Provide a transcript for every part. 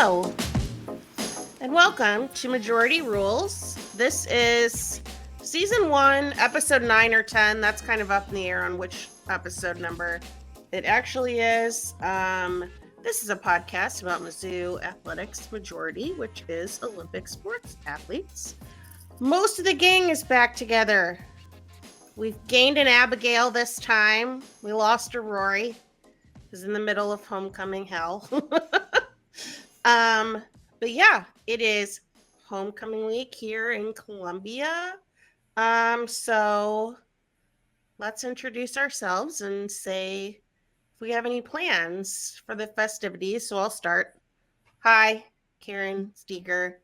Hello, and welcome to Majority Rules. This is Season 1, Episode 9 or 10. That's kind of up in the air on which episode number it actually is. This is a podcast about Mizzou Athletics Majority, which is Olympic sports athletes. Most of the gang is back together. We've gained an Abigail this time. We lost a Rory, who's in the middle of homecoming hell. But yeah, it is homecoming week here in Columbia. So let's introduce ourselves and say if we have any plans for the festivities. So I'll start. Hi, Karen Steger.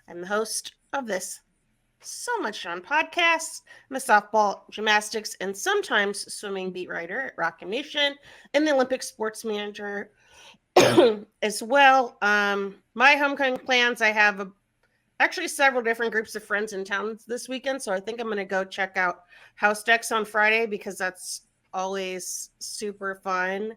I'm the host of this So Much Fun podcast. I'm a softball, gymnastics, and sometimes swimming beat writer at Rock Nation and the Olympic sports manager as well. My homecoming plans, I have actually several different groups of friends in town this weekend, so I think I'm going to go check out House Decks on Friday because that's always super fun.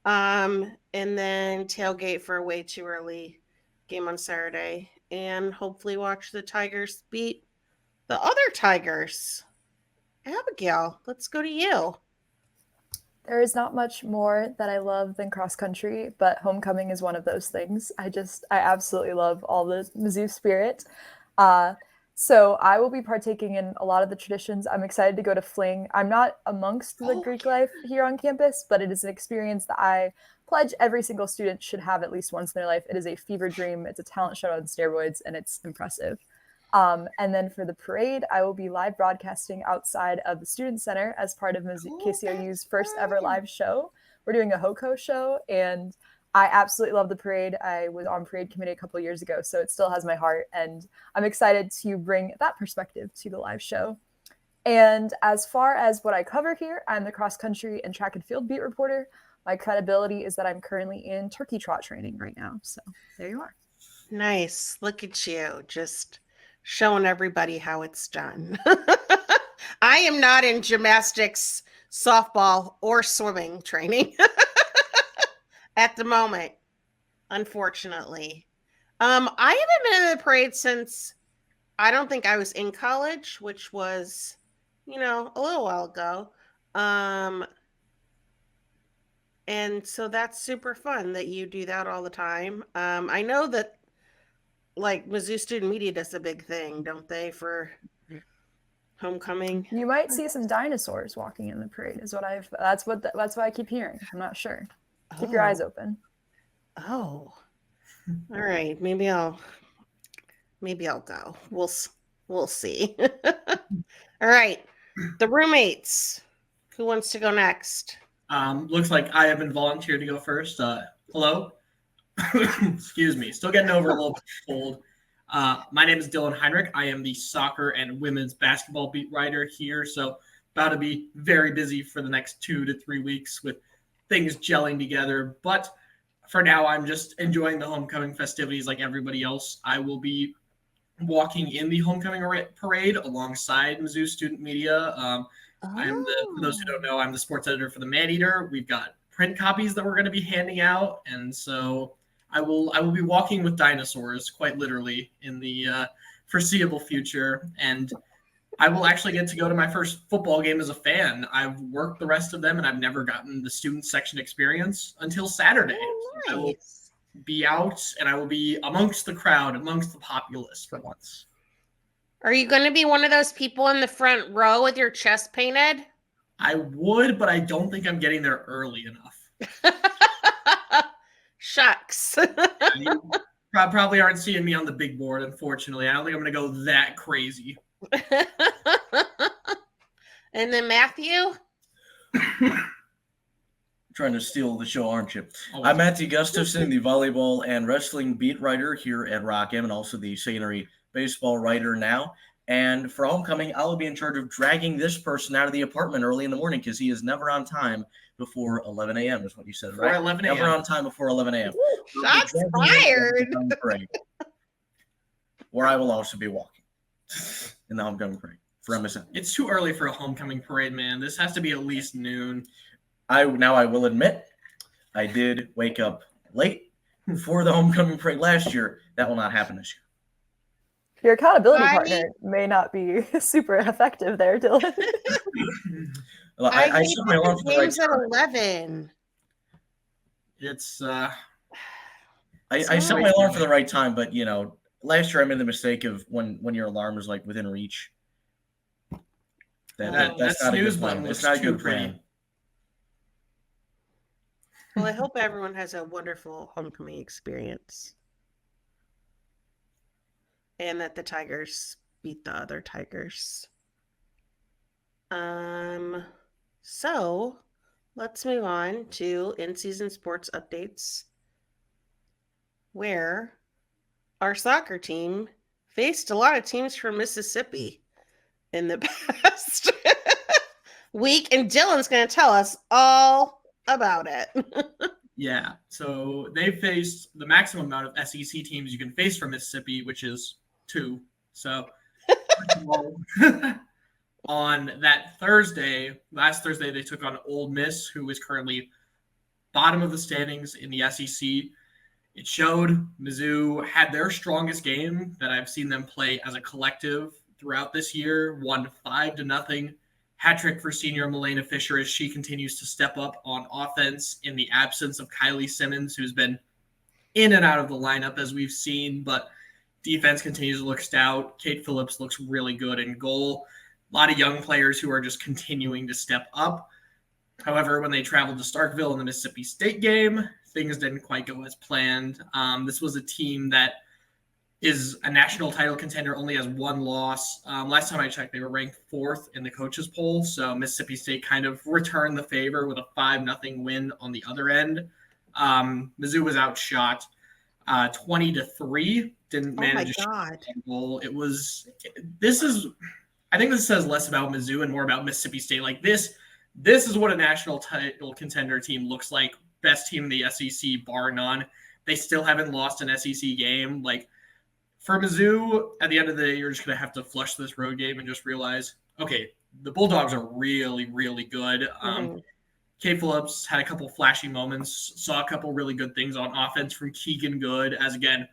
And then tailgate for a way too early game on Saturday, and hopefully watch the Tigers beat the other Tigers. Abigail, let's go to you. There is not much more that I love than cross country, but homecoming is one of those things. I absolutely love all the Mizzou spirit. So I will be partaking in a lot of the traditions. I'm excited to go to Fling. I'm not amongst the Greek life here on campus, but it is an experience that I pledge every single student should have at least once in their life. It is a fever dream. It's a talent show on steroids, and it's impressive. And then for the parade, I will be live broadcasting outside of the Student Center as part of KCOU's first ever live show. We're doing a HOCO show, and I absolutely love the parade. I was on parade committee a couple of years ago, so it still has my heart, and I'm excited to bring that perspective to the live show. And as far as what I cover here, I'm the cross country and track and field beat reporter. My credibility is that I'm currently in turkey trot training right now. So there you are. Nice. Look at you. Just showing everybody how it's done. I am not in gymnastics, softball, or swimming training at the moment, unfortunately. I haven't been in the parade since I don't think I was in college, which was, a little while ago. And so that's super fun that you do that all the time. I know that Mizzou Student Media does a big thing, don't they, for homecoming? You might see some dinosaurs walking in the parade. That's what I keep hearing. I'm not sure. Keep your eyes open. Oh, all right. Maybe I'll go. We'll see. All right, the roommates. Who wants to go next? Looks like I have been volunteered to go first. Hello. Excuse me. Still getting over a little bit cold. My name is Dylan Heinrich. I am the soccer and women's basketball beat writer here. So about to be very busy for the next 2 to 3 weeks with things gelling together. But for now, I'm just enjoying the homecoming festivities like everybody else. I will be walking in the homecoming parade alongside Mizzou Student Media. For those who don't know, I'm the sports editor for the Maneater. We've got print copies that we're going to be handing out. And so I will be walking with dinosaurs, quite literally, in the foreseeable future. And I will actually get to go to my first football game as a fan. I've worked the rest of them, and I've never gotten the student section experience until Saturday. Oh, nice. I will be out, and I will be amongst the crowd, amongst the populace for once. Are you going to be one of those people in the front row with your chest painted? I would, but I don't think I'm getting there early enough. Shucks. You probably aren't seeing me on the big board, unfortunately. I don't think I'm going to go that crazy. And then Matthew? Trying to steal the show, aren't you? Oh, I'm Matthew Gustafson, the volleyball and wrestling beat writer here at Rock M, and also the secondary baseball writer now. And for homecoming, I'll be in charge of dragging this person out of the apartment early in the morning because he is never on time before 11 a.m. is what you said, right? 11 a.m. Never on time before 11 a.m. Shots fired. Where I will also be walking in the homecoming parade for MSN. It's too early for a homecoming parade, man. This has to be at least noon. I will admit, I did wake up late for the homecoming parade last year. That will not happen this year. Your accountability I partner may not be super effective there, Dylan. Well, I I hate set my that alarm the for the right game's at time. 11. It's I set my alarm for the right time, but last year I made the mistake of when your alarm is like within reach. that That's not a snooze good button plan. looks It's not a too good pretty. plan. Well, I hope everyone has a wonderful homecoming experience. And that the Tigers beat the other Tigers. So let's move on to in-season sports updates, where our soccer team faced a lot of teams from Mississippi in the past week, and Dylan's going to tell us all about it. Yeah, so they faced the maximum amount of SEC teams you can face from Mississippi, which is 2. So on that last Thursday, they took on Ole Miss, who is currently bottom of the standings in the SEC. It showed Mizzou had their strongest game that I've seen them play as a collective throughout this year, won 5-0. Hat trick for senior Milena Fisher as she continues to step up on offense in the absence of Kylie Simmons, who's been in and out of the lineup as we've seen, but defense continues to look stout. Kate Phillips looks really good in goal. A lot of young players who are just continuing to step up. However, when they traveled to Starkville in the Mississippi State game, things didn't quite go as planned. This was a team that is a national title contender, only has 1 loss. Last time I checked, they were ranked 4th in the coaches poll. So Mississippi State kind of returned the favor with a 5-0 win on the other end. Mizzou was outshot 20-3. Didn't manage to shoot a goal. I think this says less about Mizzou and more about Mississippi State. Like this is what a national title contender team looks like. Best team in the SEC, bar none. They still haven't lost an SEC game. Like, for Mizzou, at the end of the day, you're just going to have to flush this road game and just realize, okay, the Bulldogs are really, really good. Kate Phillips had a couple flashy moments, saw a couple really good things on offense from Keegan Good, as again,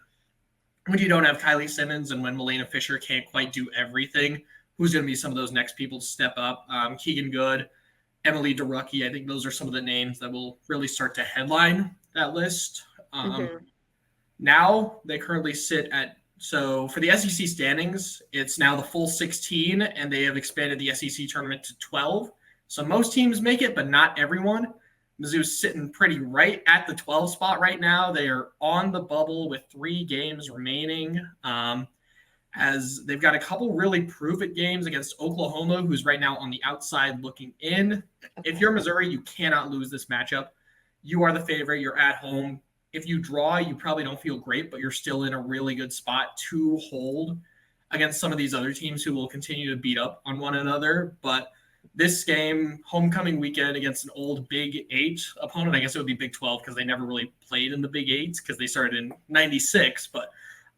when you don't have Kylie Simmons and when Milena Fisher can't quite do everything, who's going to be some of those next people to step up? Keegan Good, Emily DeRucky, I think those are some of the names that will really start to headline that list. Now they currently sit at, so for the SEC standings, it's now the full 16, and they have expanded the SEC tournament to 12. So most teams make it, but not everyone. Mizzou's sitting pretty right at the 12 spot right now. They are on the bubble with 3 games remaining. As they've got a couple really prove-it games against Oklahoma, who's right now on the outside looking in. If you're Missouri, you cannot lose this matchup. You are the favorite. You're at home. If you draw, you probably don't feel great, but you're still in a really good spot to hold against some of these other teams who will continue to beat up on one another. But this game, homecoming weekend against an old Big 8 opponent, I guess it would be Big 12 because they never really played in the Big 8s because they started in 96. But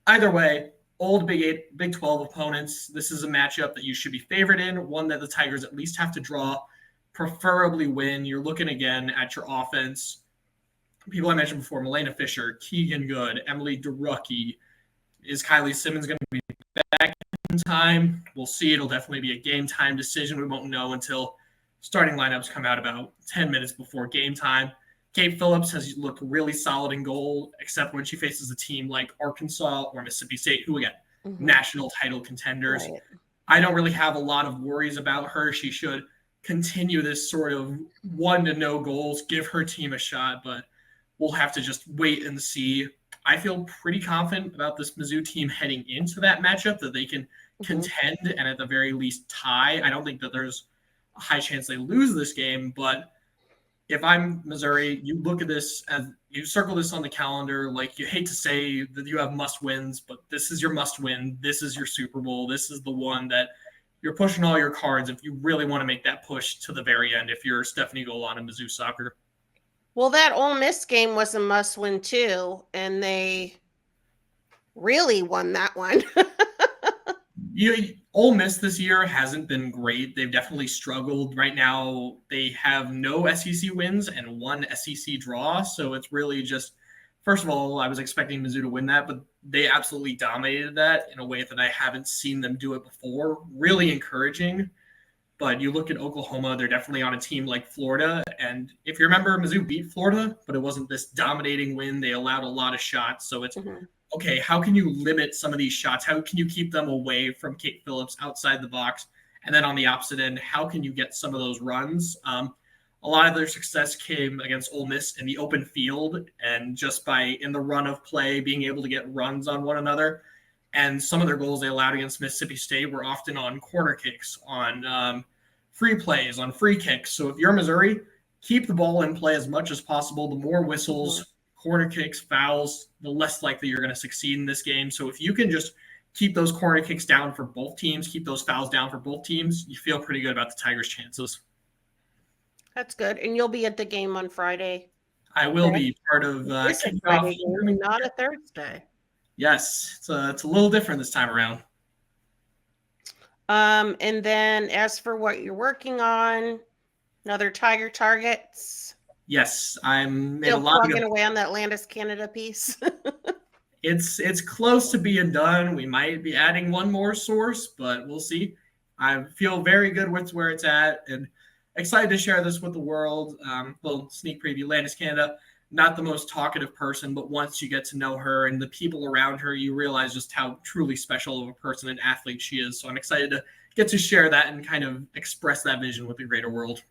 either way, old Big 8, Big 12 opponents, this is a matchup that you should be favored in, one that the Tigers at least have to draw, preferably win. You're looking again at your offense. People I mentioned before, Milena Fisher, Keegan Good, Emily DeRucky. Is Kylie Simmons going to be back in time? We'll see. It'll definitely be a game time decision. We won't know until starting lineups come out about 10 minutes before game time. Kate Phillips has looked really solid in goal, except when she faces a team like Arkansas or Mississippi State, who again, national title contenders. Right. I don't really have a lot of worries about her. She should continue this sort of 1-0 goals, give her team a shot, but we'll have to just wait and see. I feel pretty confident about this Mizzou team heading into that matchup, that they can contend and at the very least tie. I don't think that there's a high chance they lose this game, but if I'm Missouri, you look at this as you circle this on the calendar. Like, you hate to say that you have must wins, but this is your must win. This is your Super Bowl. This is the one that you're pushing all your cards if you really want to make that push to the very end, if you're Stephanie Golan and Mizzou soccer. Well, that Ole Miss game was a must-win too, and they really won that one. Ole Miss this year hasn't been great. They've definitely struggled. Right now, they have no SEC wins and 1 SEC draw, so it's really just first of all, I was expecting Mizzou to win that, but they absolutely dominated that in a way that I haven't seen them do it before. Really encouraging. But you look at Oklahoma, they're definitely on a team like Florida. And if you remember, Mizzou beat Florida, but it wasn't this dominating win. They allowed a lot of shots. So it's, okay, how can you limit some of these shots? How can you keep them away from Kate Phillips outside the box? And then on the opposite end, how can you get some of those runs? A lot of their success came against Ole Miss in the open field and just by in the run of play being able to get runs on one another. And some of their goals they allowed against Mississippi State were often on corner kicks, on free plays, on free kicks. So if you're Missouri, keep the ball in play as much as possible. The more whistles, corner kicks, fouls, the less likely you're going to succeed in this game. So if you can just keep those corner kicks down for both teams, keep those fouls down for both teams, you feel pretty good about the Tigers' chances. That's good. And you'll be at the game on Friday. I will be part of It's a kickoff. Friday game, not a Thursday. Yes, it's a little different this time around. And then as for what you're working on, another Tiger targets. Yes, I'm made a Still lot plugging of. away on that Landis Canada piece. It's close to being done. We might be adding one more source, but we'll see. I feel very good with where it's at and excited to share this with the world. Little sneak preview, Landis Canada, not the most talkative person, but once you get to know her and the people around her, you realize just how truly special of a person and athlete she is. So I'm excited to get to share that and kind of express that vision with the greater world.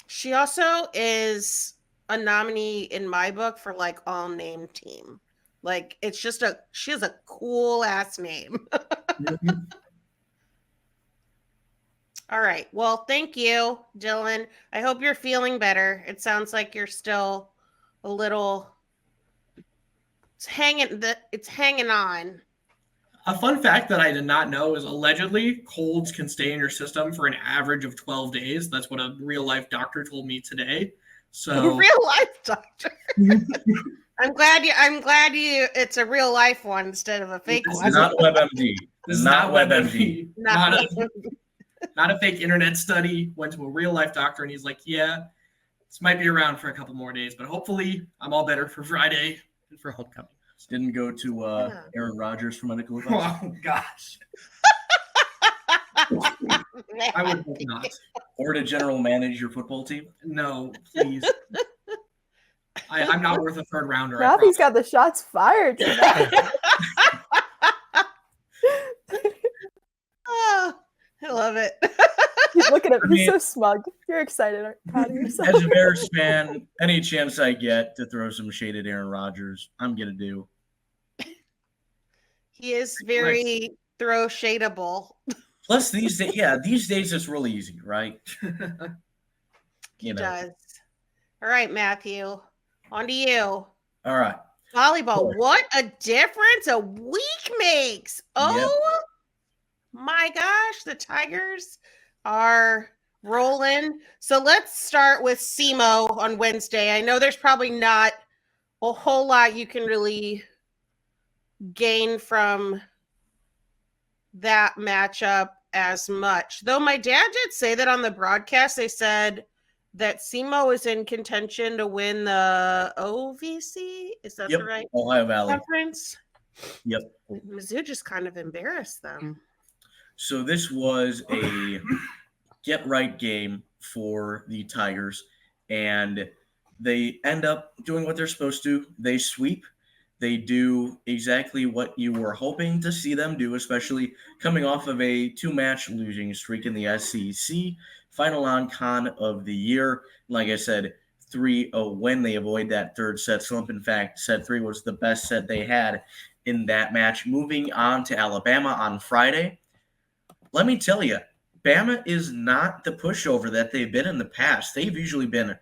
She also is a nominee in my book for like all name team. Like it's just she has a cool ass name. All right. Well, thank you, Dylan. I hope you're feeling better. It sounds like you're still a little it's hanging on. A fun fact that I did not know is allegedly colds can stay in your system for an average of 12 days. That's what a real life doctor told me today. So Real life doctor. I'm glad you it's a real life one instead of a fake This one. is Not WebMD. This is Not not WebMD. WebMD. Not a fake internet study. Went to a real life doctor and he's like, yeah, this might be around for a couple more days, but hopefully I'm all better for Friday and for homecoming. Didn't go to Aaron Rodgers for medical advice. Oh gosh. I would hope not. Or to general manage your football team. No, please. I'm not worth a third rounder. Matthew's got the shots fired tonight. Oh, I love it. Look at him. He's so smug. You're excited, proud of yourself. As a Bears fan, any chance I get to throw some shade at Aaron Rodgers, I'm going to do. He is very throw shadeable. Plus, these days it's really easy, right? He does. All right, Matthew. On to you. All right. Volleyball. What a difference a week makes. Oh my gosh. The Tigers are rolling. So let's start with SEMO on Wednesday. I know there's probably not a whole lot you can really gain from that matchup as much. Though my dad did say that on the broadcast, they said that SEMO is in contention to win the OVC. Is that the right Ohio Valley conference? Yep. Mizzou just kind of embarrassed them. So this was a get-right game for the Tigers, and they end up doing what they're supposed to. They sweep. They do exactly what you were hoping to see them do, especially coming off of a two-match losing streak in the SEC. Final non-con of the year. Like I said, 3-0 win. They avoid that third set slump. In fact, set 3 was the best set they had in that match. Moving on to Alabama on Friday. Let me tell you, Bama is not the pushover that they've been in the past. They've usually been,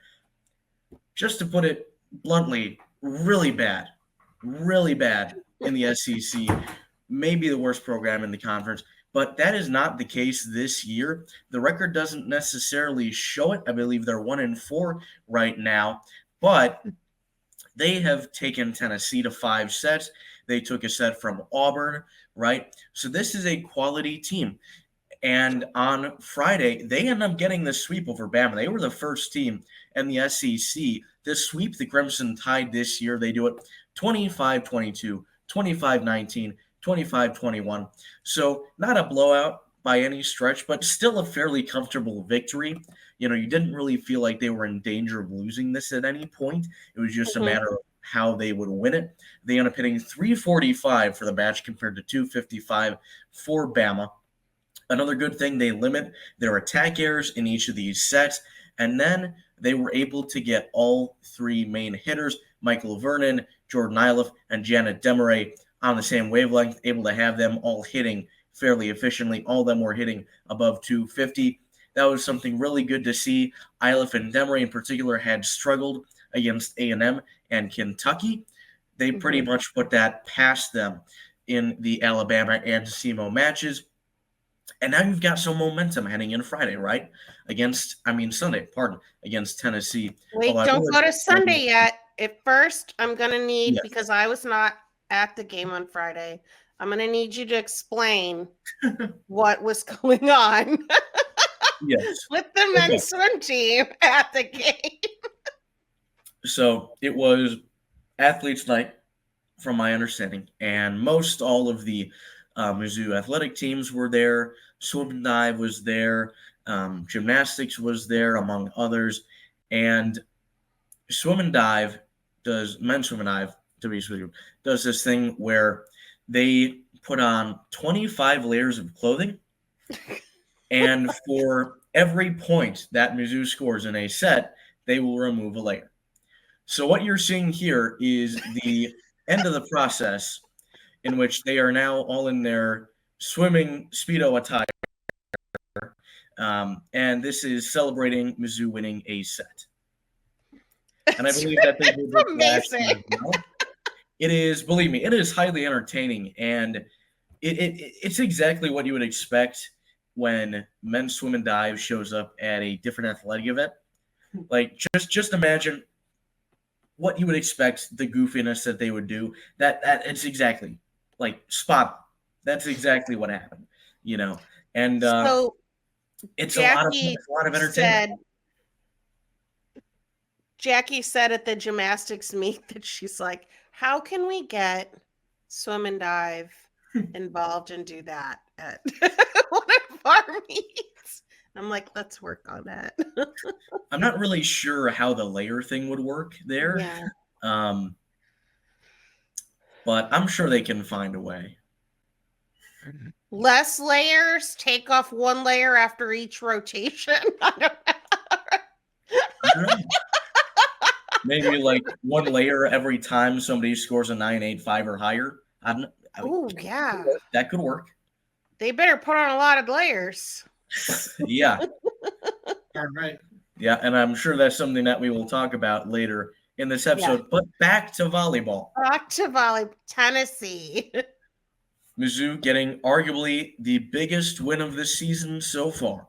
just to put it bluntly, really bad in the SEC, maybe the worst program in the conference, but that is not the case this year. The record doesn't necessarily show it. I believe they're 1-4 right now, but they have taken Tennessee to 5 sets. They took a set from Auburn, right? So this is a quality team. And on Friday, they end up getting the sweep over Bama. They were the first team in the SEC to sweep the Crimson Tide this year. They do it 25-22, 25-19, 25-21. So not a blowout by any stretch, but still a fairly comfortable victory. You didn't really feel like they were in danger of losing this at any point. It was just a matter of how they would win it. They end up hitting 345 for the match compared to 255 for BAMA. Another good thing, they limit their attack errors in each of these sets, and then they were able to get all three main hitters, Michael Vernon, Jordan Iliff, and Janet Demaray, on the same wavelength, able to have them all hitting fairly efficiently. All of them were hitting above 250. That was something really good to see. Iliff and Demaray in particular had struggled against A&M and Kentucky. They pretty much put that past them in the Alabama and SEMO matches. And now you've got some momentum heading in Friday, right? Sunday, against Tennessee. Wait, don't go to Sunday yet. At first, I'm going to need, because I was not at the game on Friday, I'm going to need you to explain what was going on with the men's swim team at the game. So it was athletes night, from my understanding, and most all of the Mizzou athletic teams were there. Swim and dive was there. Gymnastics was there, among others. And men's swim and dive, to be specific, does this thing where they put on 25 layers of clothing, and for every point that Mizzou scores in a set, they will remove a layer. So what you're seeing here is the end of the process, in which they are now all in their swimming Speedo attire. And this is celebrating Mizzou winning a set. And I believe that they did this last year as well. It is, believe me, it is highly entertaining. And it's exactly what you would expect when men's swim and dive shows up at a different athletic event. Like, just imagine what you would expect, the goofiness that they would do. That it's exactly like spot on. That's exactly what happened, And so it's a lot of entertainment. Jackie said at the gymnastics meet that she's like, how can we get swim and dive involved and do that at one of our meets? I'm like, let's work on that. I'm not really sure how the layer thing would work there. Yeah. But I'm sure they can find a way. Less layers, take off one layer after each rotation. I don't know. Maybe like one layer every time somebody scores a 9.85 or higher. Yeah. That could work. They better put on a lot of layers. Yeah. All right. Yeah, and I'm sure that's something that we will talk about later in this episode. Yeah. But back to volleyball. Tennessee. Mizzou getting arguably the biggest win of the season so far.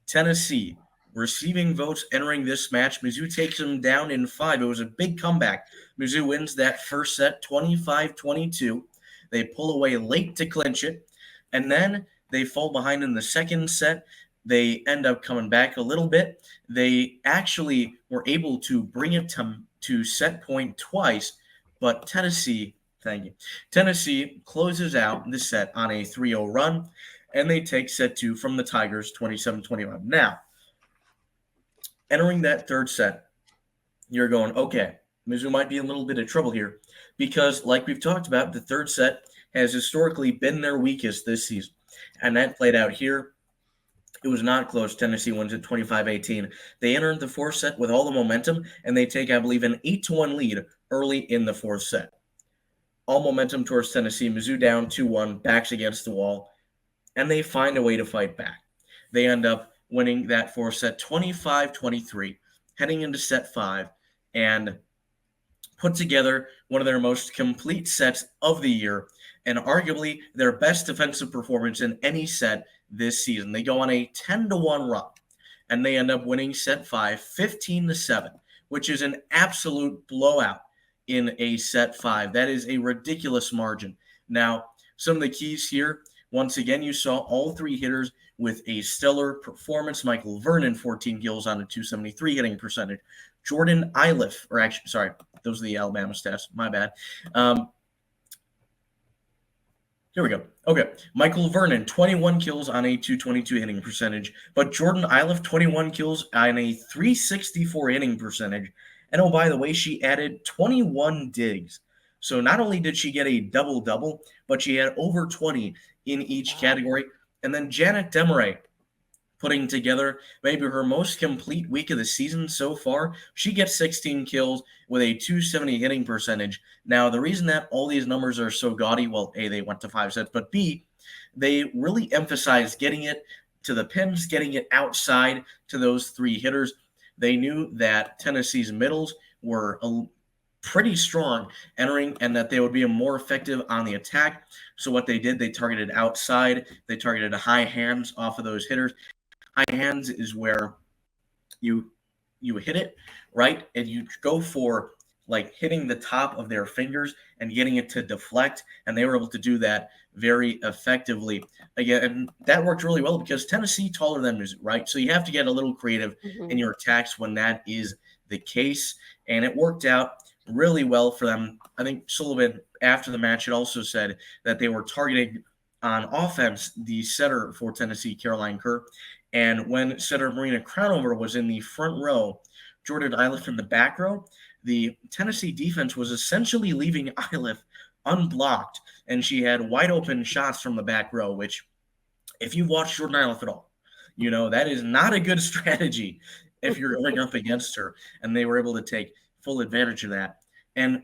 Tennessee receiving votes entering this match. Mizzou takes them down in 5. It was a big comeback. Mizzou wins that first set 25-22. They pull away late to clinch it, and then they fall behind in the second set. They end up coming back a little bit. They actually were able to bring it to set point twice, but Tennessee closes out the set on a 3-0 run, and they take set 2 from the Tigers 27-21. Now, entering that third set, you're going, okay, Mizzou might be in a little bit of trouble here because, like we've talked about, the third set has historically been their weakest this season, and that played out here. It was not close. Tennessee wins at 25-18. They entered the fourth set with all the momentum, and they take, I believe, an 8-1 lead early in the fourth set. All momentum towards Tennessee. Mizzou down 2-1, backs against the wall, and they find a way to fight back. They end up winning that fourth set 25-23, heading into set 5, and put together one of their most complete sets of the year, and arguably their best defensive performance in any set this season. They go on a 10-1 run, and they end up winning set 5, 15-7, which is an absolute blowout in a set 5. That is a ridiculous margin. Now, some of the keys here Once again, you saw all three hitters with a stellar performance. Michael Vernon, 14 kills on a 273 hitting percentage. Jordan Iliff, or actually, sorry, those are the Alabama stats. My bad. Here we go. Okay. Michael Vernon, 21 kills on a 222 hitting percentage, but Jordan Iliff, 21 kills on a 364 hitting percentage. And oh, by the way, she added 21 digs. So not only did she get a double-double, but she had over 20 in each category. And then Janet Demaray, putting together maybe her most complete week of the season so far. She gets 16 kills with a 270 hitting percentage. Now, the reason that all these numbers are so gaudy, well, A, they went to 5 sets, but B, they really emphasize getting it to the pins, getting it outside to those three hitters. They knew that Tennessee's middles were pretty strong entering and that they would be more effective on the attack. So what they did, they targeted outside. They targeted high hands off of those hitters. High hands is where you hit it, right? And you go for like hitting the top of their fingers and getting it to deflect. And they were able to do that very effectively. Again, and that worked really well because Tennessee taller than Mizzou, right? So you have to get a little creative in your attacks when that is the case. And it worked out really well for them. I think Sullivan, after the match, had also said that they were targeting on offense the setter for Tennessee, Caroline Kerr. And when setter Marina Crownover was in the front row, Jordan Iliff in the back row, the Tennessee defense was essentially leaving Iliff unblocked, and she had wide open shots from the back row, which if you've watched Jordan Iliff at all, you know that is not a good strategy if you're going up against her. And they were able to take full advantage of that. And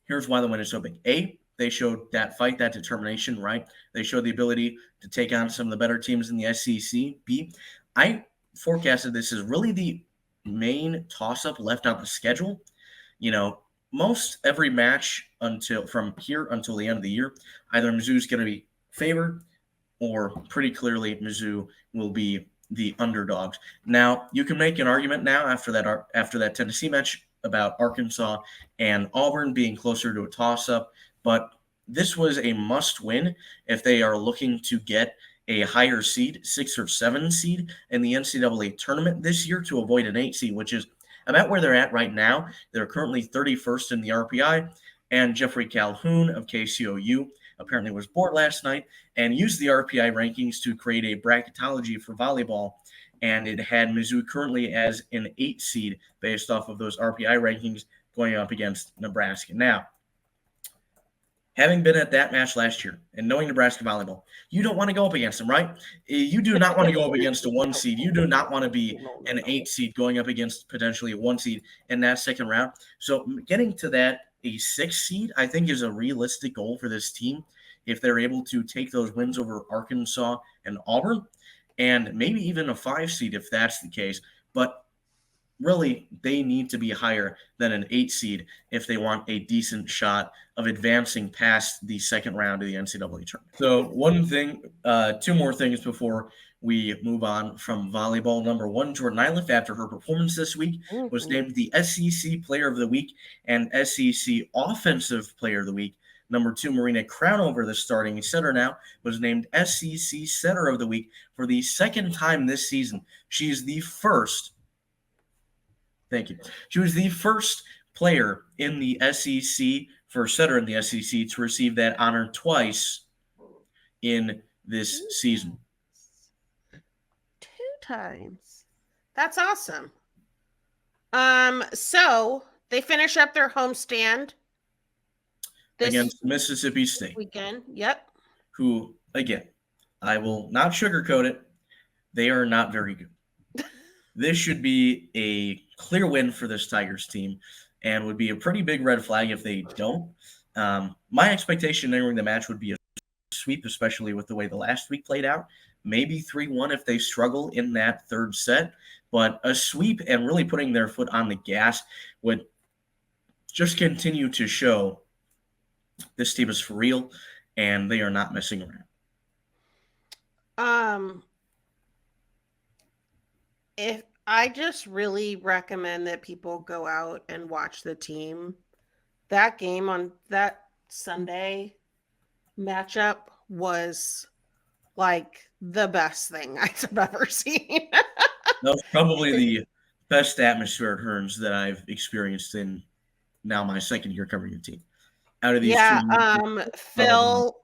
here's why the win is so big. A, they showed that fight, that determination, right? They showed the ability to take on some of the better teams in the SEC. B, I forecasted this as really the main toss-up left on the schedule. You know, most every match from here until the end of the year, either Mizzou's going to be favored or pretty clearly Mizzou will be the underdogs. Now, you can make an argument now after that Tennessee match about Arkansas and Auburn being closer to a toss-up, but this was a must-win if they are looking to get a higher seed, 6 or 7 seed in the NCAA tournament this year to avoid an 8 seed, which is about where they're at right now. They're currently 31st in the RPI, and Jeffrey Calhoun of KCOU apparently was bored last night and used the RPI rankings to create a bracketology for volleyball, and it had Mizzou currently as an 8 seed based off of those RPI rankings going up against Nebraska. Now, having been at that match last year and knowing Nebraska volleyball, you don't want to go up against them, right? You do not want to go up against a 1 seed. You do not want to be an 8 seed going up against potentially a 1 seed in that second round. So getting to that, a 6 seed, I think is a realistic goal for this team if they're able to take those wins over Arkansas and Auburn, and maybe even a 5 seed if that's the case. But really, they need to be higher than an 8 seed if they want a decent shot of advancing past the second round of the NCAA tournament. So one thing, 2 more things before we move on from volleyball. Number 1, Jordan Iliff, after her performance this week, was named the SEC Player of the Week and SEC Offensive Player of the Week. Number 2, Marina Crownover, the starting setter now, was named SEC Setter of the Week for the second time this season. She is the first Thank you. She was the first player in the SEC, first setter in the SEC, to receive that honor twice in this season. 2 times. That's awesome. So they finish up their homestand against Mississippi State weekend. Yep. Who, again, I will not sugarcoat it. They are not very good. This should be a clear win for this Tigers team and would be a pretty big red flag if they don't. My expectation entering the match would be a sweep, especially with the way the last week played out. Maybe 3-1 if they struggle in that third set. But a sweep and really putting their foot on the gas would just continue to show this team is for real and they are not messing around. If I just really recommend that people go out and watch the team. That game on that Sunday matchup was like the best thing I've ever seen. That was probably the best atmosphere at Hearns that I've experienced in now my second year covering the team. Out of these two, Phil,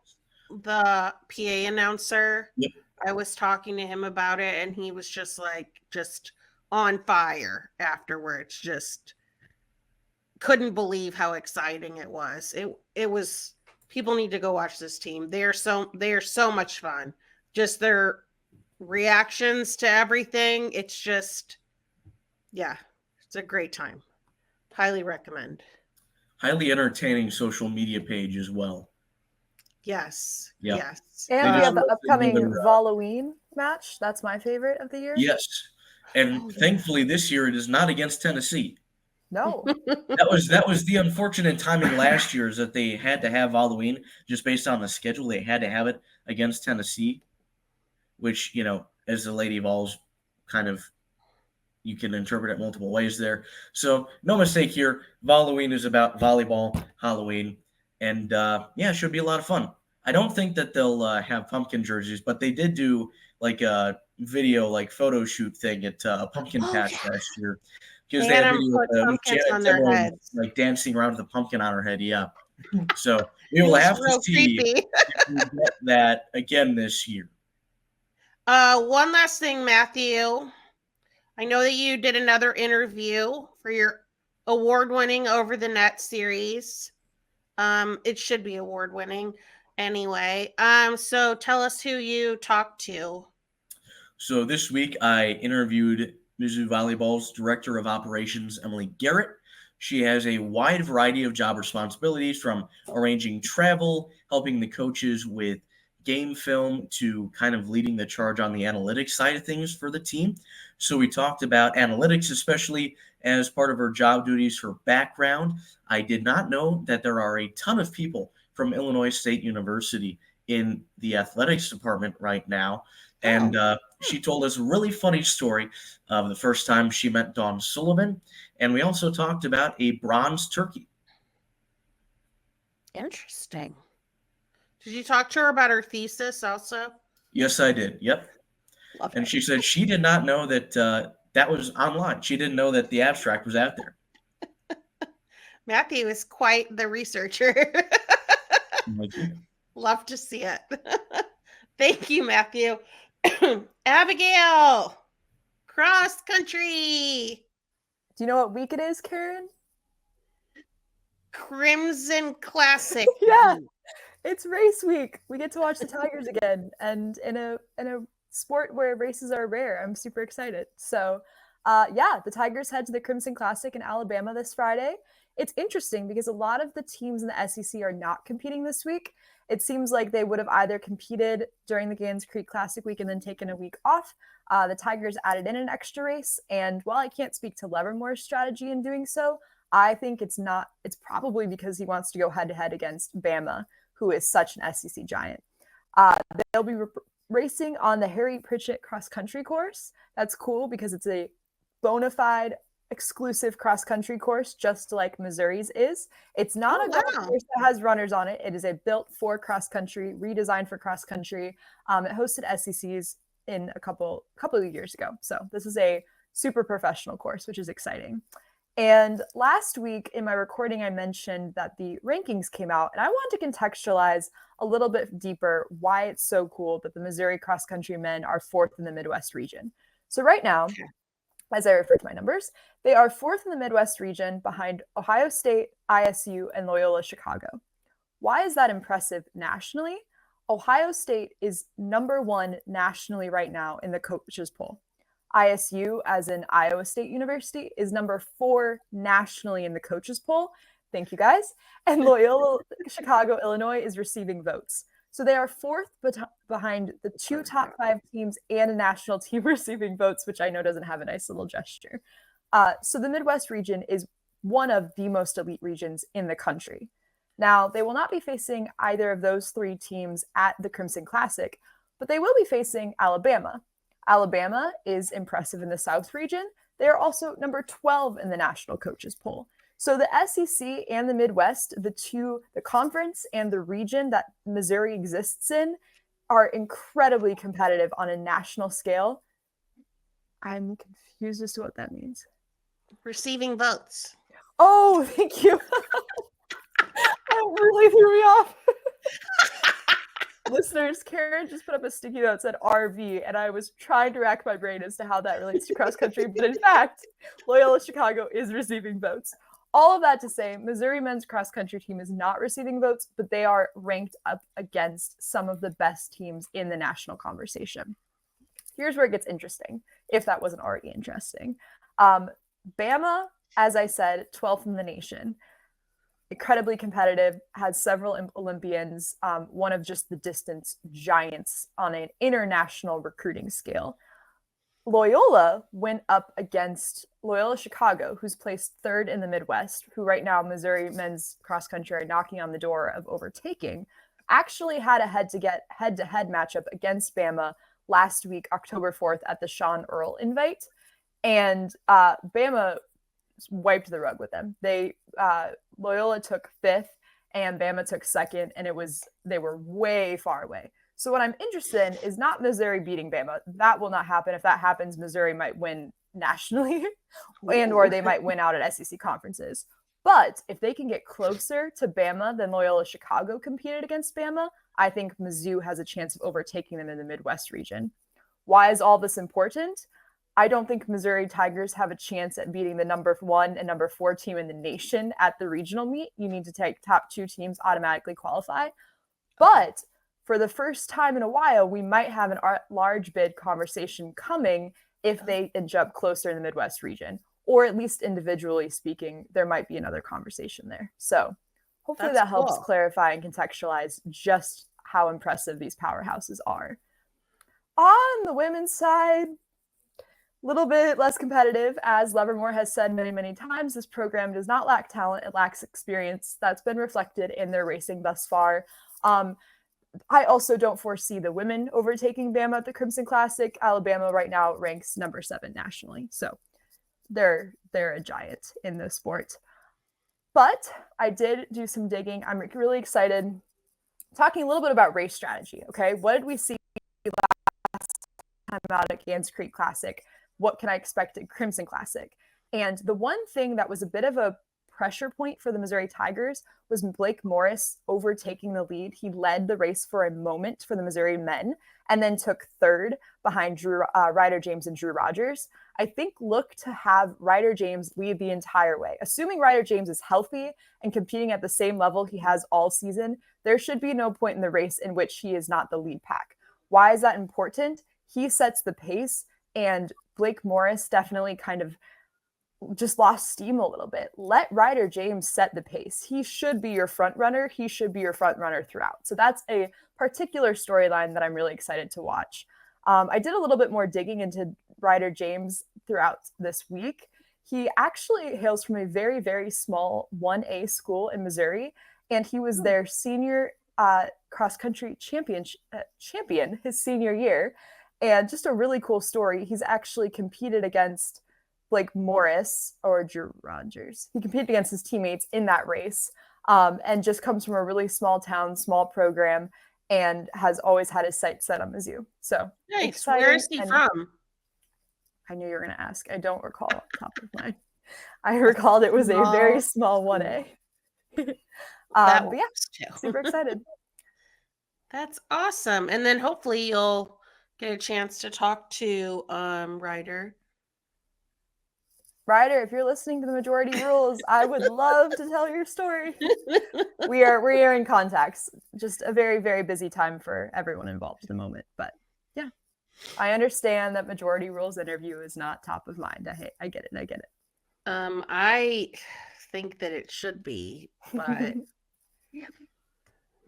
the PA announcer, Yep. I was talking to him about it, and he was just on fire afterwards. Just couldn't believe how exciting it was. It was. People need to go watch this team. They are so much fun. Just their reactions to everything. It's just, yeah, it's a great time. Highly recommend. Highly entertaining social media page as well. Yes. Yep. Yes. And we have the upcoming Halloween match. That's my favorite of the year. Yes. And thankfully this year it is not against Tennessee. No. That was the unfortunate timing last year, is that they had to have Halloween just based on the schedule. They had to have it against Tennessee, which, as the Lady Vols kind of, you can interpret it multiple ways there. So no mistake here. Halloween is about volleyball, Halloween, and it should be a lot of fun. I don't think that they'll have pumpkin jerseys, but they did do like a video, photo shoot thing at Pumpkin Patch last year, because they had video with Janet Timmerman, dancing around with a pumpkin on her head. Yeah. So we will have to see if we get that again this year. One last thing, Matthew. I know that you did another interview for your award-winning Over the Net series. It should be award-winning anyway. So tell us who you talked to. So this week I interviewed Mizzou Volleyball's Director of Operations, Emily Garrett. She has a wide variety of job responsibilities, from arranging travel, helping the coaches with game film, to kind of leading the charge on the analytics side of things for the team. So we talked about analytics, especially as part of her job duties. Her background, I did not know that there are a ton of people from Illinois State University in the athletics department right now. And she told us a really funny story of the first time she met Dawn Sullivan. And we also talked about a bronze turkey. Interesting. Did you talk to her about her thesis also? Yes, I did. Yep. Love and it. She said she did not know that that was online. She didn't know that the abstract was out there. Matthew is quite the researcher. Love to see it. Thank you, Matthew. Abigail, cross country. Do you know what week it is, Karen? Crimson Classic. Yeah, it's race week. We get to watch the Tigers again, and in a sport where races are rare, I'm super excited. So, the Tigers head to the Crimson Classic in Alabama this Friday. It's interesting because a lot of the teams in the SEC are not competing this week. It seems like they would have either competed during the Gans Creek Classic week and then taken a week off. The Tigers added in an extra race, and while I can't speak to Livermore's strategy in doing so, I think it's probably because he wants to go head-to-head against BAMA, who is such an SEC giant. They'll be racing on the Harry Pritchett cross-country course. That's cool because it's a bona fide exclusive cross-country course, just like Missouri's is. It's not a golf course that has runners on it. It is a built for cross-country, redesigned for cross-country. It hosted SECs in a couple of years ago. So this is a super professional course, which is exciting. And last week in my recording, I mentioned that the rankings came out, and I want to contextualize a little bit deeper why it's so cool that the Missouri cross-country men are fourth in the Midwest region. So right now, as I refer to my numbers, they are fourth in the Midwest region behind Ohio State, ISU, and Loyola Chicago. Why is that impressive nationally? Ohio State is number one nationally right now in the coaches poll. ISU, as in Iowa State University, is number 4 nationally in the coaches poll. Thank you, guys. And Loyola Chicago, Illinois is receiving votes. So they are fourth behind the 2 top 5 teams and a national team receiving votes, which I know doesn't have a nice little gesture. So the Midwest region is one of the most elite regions in the country. Now, they will not be facing either of those 3 teams at the Crimson Classic, but they will be facing Alabama. Alabama is impressive in the South region. They are also number 12 in the national coaches poll. So the SEC and the Midwest, the conference and the region that Missouri exists in, are incredibly competitive on a national scale. I'm confused as to what that means. Receiving votes. Oh, thank you. That really threw me off. Listeners, Karen just put up a sticky note that said RV, and I was trying to rack my brain as to how that relates to cross country, but in fact, Loyola Chicago is receiving votes. All of that to say, Missouri men's cross country team is not receiving votes, but they are ranked up against some of the best teams in the national conversation. Here's where it gets interesting, if that wasn't already interesting. BAMA, as I said, 12th in the nation. Incredibly competitive, has several Olympians, one of just the distance giants on an international recruiting scale. Loyola went up against Loyola Chicago, who's placed third in the Midwest, who right now Missouri men's cross country are knocking on the door of overtaking, actually had a head-to-head matchup against BAMA last week, October 4th, at the Sean Earl Invite. And BAMA wiped the rug with them. Loyola took 5th and BAMA took 2nd, and they were way far away. So what I'm interested in is not Missouri beating BAMA. That will not happen. If that happens, Missouri might win nationally or they might win out at SEC conferences. But if they can get closer to BAMA than Loyola Chicago competed against BAMA, I think Mizzou has a chance of overtaking them in the Midwest region. Why is all this important? I don't think Missouri Tigers have a chance at beating the number 1 and number 4 team in the nation at the regional meet. You need to take top 2 teams automatically qualify. But for the first time in a while, we might have an large bid conversation coming if they edge up closer in the Midwest region, or at least individually speaking, there might be another conversation there. So hopefully that helps clarify and contextualize just how impressive these powerhouses are. On the women's side, little bit less competitive. As Livermore has said many, many times, this program does not lack talent. It lacks experience. That's been reflected in their racing thus far. I also don't foresee the women overtaking BAMA at the Crimson Classic. Alabama right now ranks number 7 nationally. So they're a giant in the sport. But I did do some digging. I'm really excited. Talking a little bit about race strategy, okay? What did we see last time out at Gans Creek Classic? What can I expect at Crimson Classic? And the one thing that was a bit of a pressure point for the Missouri Tigers was Blake Morris overtaking the lead. He led the race for a moment for the Missouri men and then took 3rd behind Ryder James and Drew Rogers. I think look to have Ryder James lead the entire way. Assuming Ryder James is healthy and competing at the same level he has all season, there should be no point in the race in which he is not the lead pack. Why is that important? He sets the pace, and Blake Morris definitely kind of just lost steam a little bit. Let Ryder James set the pace. He should be your front runner. He should be your front runner throughout. So that's a particular storyline that I'm really excited to watch. I did a little bit more digging into Ryder James throughout this week. He actually hails from a very, very small 1A school in Missouri, and he was their senior cross-country champion his senior year. And just a really cool story. He's actually competed against Blake Morris or Drew Rogers. He competed against his teammates in that race, and just comes from a really small town, small program, and has always had his sights set on Mizzou. So nice. Where is he from? I knew you were going to ask. I don't recall off the top of mind. I recalled it was a very small 1A. But yeah, super excited. That's awesome. And then hopefully you'll get a chance to talk to Ryder. Ryder, if you're listening to the Majority Rules, I would love to tell your story. We are in contacts. Just a very, very busy time for everyone involved at the moment. But yeah, I understand that Majority Rules interview is not top of mind. I get it. I think that it should be, but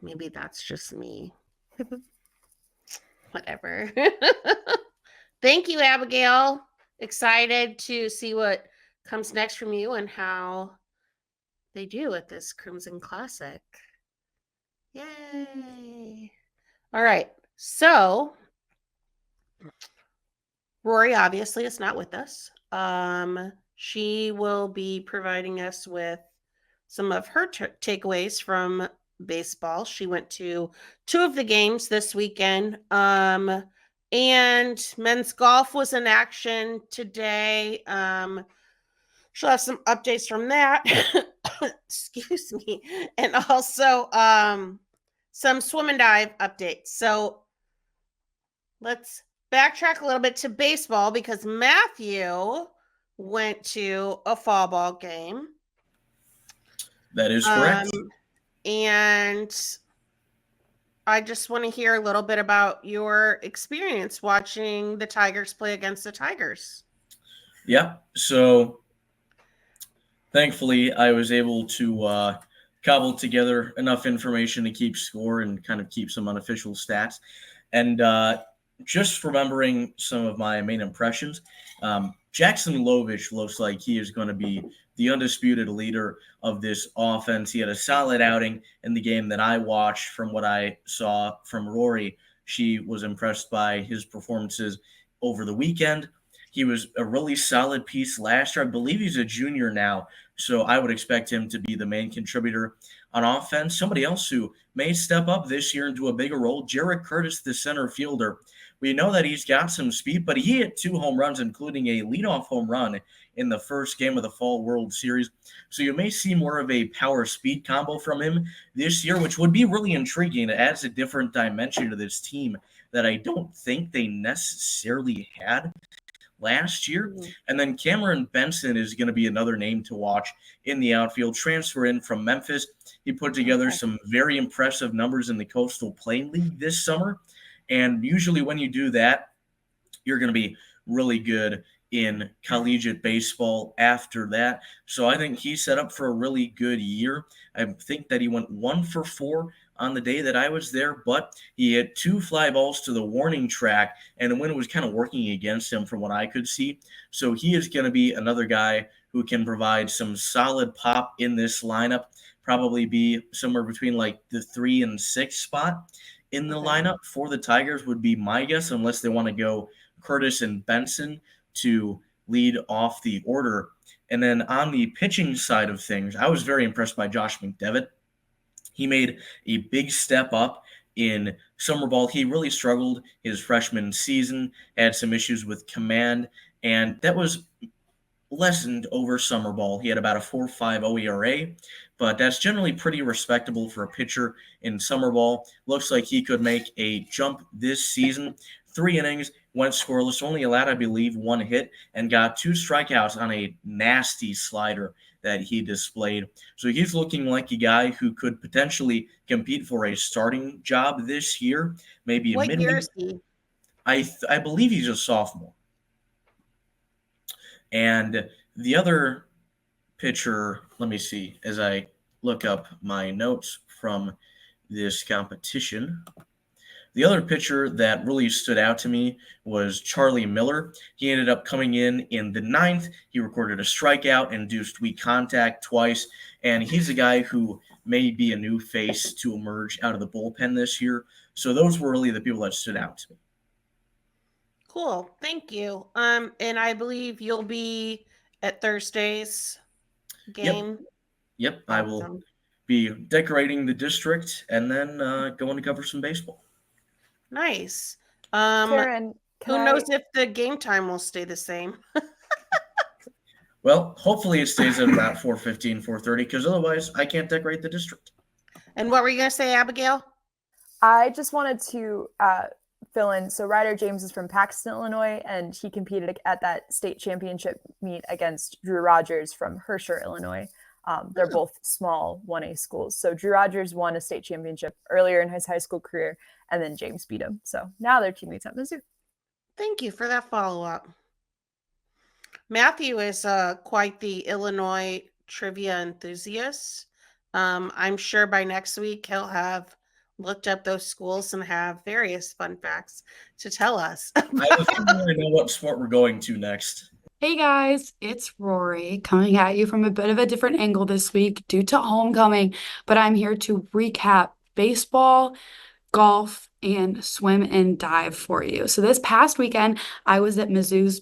maybe that's just me. Whatever. Thank you, Abigail. Excited to see what comes next from you and how they do at this Crimson Classic. Yay. All right. So Rory obviously is not with us. She will be providing us with some of her takeaways from baseball. She went to 2 of the games this weekend. And men's golf was in action today. She'll have some updates from that. Excuse me. And also some swim and dive updates. So let's backtrack a little bit to baseball because Matthew went to a fall ball game. That is correct. And I just want to hear a little bit about your experience watching the Tigers play against the Tigers. Yeah. So thankfully, I was able to cobble together enough information to keep score and kind of keep some unofficial stats. And just remembering some of my main impressions, Jackson Lovich looks like he is going to be the undisputed leader of this offense. He had a solid outing in the game that I watched. From what I saw from Rory, she was impressed by his performances over the weekend. He was a really solid piece last year. I believe he's a junior now, so I would expect him to be the main contributor on offense. Somebody else who may step up this year into a bigger role, Jarrett Curtis, the center fielder. We know that he's got some speed, but he hit 2 home runs, including a leadoff home run in the first game of the Fall World Series. So you may see more of a power-speed combo from him this year, which would be really intriguing. It adds a different dimension to this team that I don't think they necessarily had last year. And then Cameron Benson is going to be another name to watch in the outfield. Transfer in from Memphis. He put together some very impressive numbers in the Coastal Plain League this summer. And usually when you do that, you're going to be really good in collegiate baseball after that. So I think he's set up for a really good year. I think that he went 1 for 4 on the day that I was there, but he hit 2 fly balls to the warning track, and the wind was kind of working against him from what I could see. So he is going to be another guy who can provide some solid pop in this lineup, probably be somewhere between like the 3 and 6 spot in the lineup for the Tigers would be my guess, unless they want to go Curtis and Benson to lead off the order. And then on the pitching side of things, I was very impressed by Josh McDevitt. He made a big step up in summer ball. He really struggled his freshman season, had some issues with command, and that was lessened over summer ball. He had about a 4.50 ERA, but that's generally pretty respectable for a pitcher in summer ball. Looks like he could make a jump this season. 3 innings, went scoreless, only allowed, I believe, 1 hit, and got 2 strikeouts on a nasty slider that he displayed. So he's looking like a guy who could potentially compete for a starting job this year, maybe a What mid. year is he? I believe he's a sophomore. And the other pitcher, let me see, as I look up my notes from this competition. The other pitcher that really stood out to me was Charlie Miller. He ended up coming in the 9th. He recorded a strikeout, induced weak contact twice, and he's a guy who may be a new face to emerge out of the bullpen this year. So those were really the people that stood out to me. Cool. Thank you. And I believe you'll be at Thursday's game. Yep. I will be decorating the district and then going to cover some baseball. Nice. Karen, who knows if the game time will stay the same? Well, hopefully it stays at about 4:15, 4:30, because otherwise I can't decorate the district. And what were you going to say, Abigail? I just wanted to fill in. So Ryder James is from Paxton, Illinois, and he competed at that state championship meet against Drew Rogers from Herscher, Illinois. They're both small 1A schools. So Drew Rogers won a state championship earlier in his high school career, and then James beat him. So now they're teammates at Mizzou. Thank you for that follow-up. Matthew is quite the Illinois trivia enthusiast. I'm sure by next week he'll have looked up those schools and have various fun facts to tell us. I really know what sport we're going to next. Hey guys, it's Rory coming at you from a bit of a different angle this week due to homecoming, but I'm here to recap baseball, golf, and swim and dive for you. So this past weekend, I was at Mizzou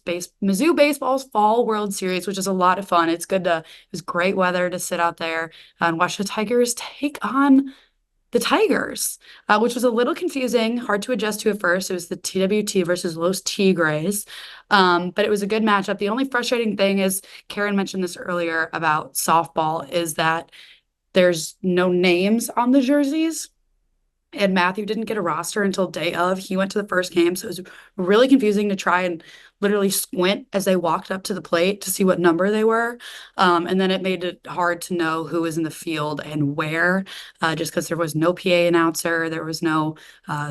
Baseball's Fall World Series, which is a lot of fun. It was great weather to sit out there and watch the Tigers take on the Tigers, which was a little confusing, hard to adjust to at first. It was the TWT versus Los Tigres, but it was a good matchup. The only frustrating thing is, Karen mentioned this earlier about softball, is that there's no names on the jerseys. And Matthew didn't get a roster until day of. He went to the first game, so it was really confusing to try and literally squint as they walked up to the plate to see what number they were. And then it made it hard to know who was in the field and where, just because there was no PA announcer, there was no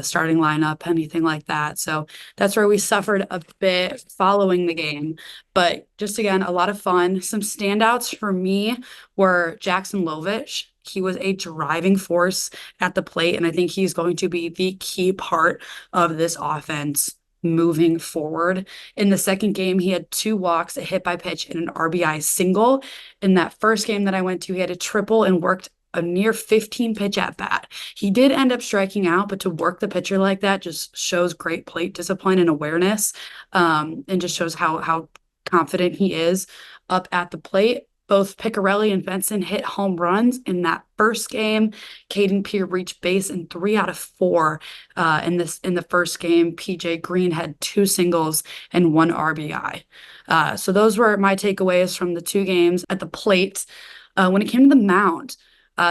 starting lineup, anything like that. So that's where we suffered a bit following the game. But just again, a lot of fun. Some standouts for me were Jackson Lovich. He was a driving force at the plate, and I think he's going to be the key part of this offense moving forward. In the second game, he had 2 walks, a hit by pitch, and an RBI single. In that first game that I went to, he had a triple and worked a near 15 pitch at bat. He did end up striking out, but to work the pitcher like that just shows great plate discipline and awareness, and just shows how confident he is up at the plate. Both Picarelli and Benson hit home runs in that first game. Caden Peer reached base in 3 out of 4 in the first game. PJ Green had 2 singles and 1 RBI. So those were my takeaways from the 2 games at the plate. When it came to the mound,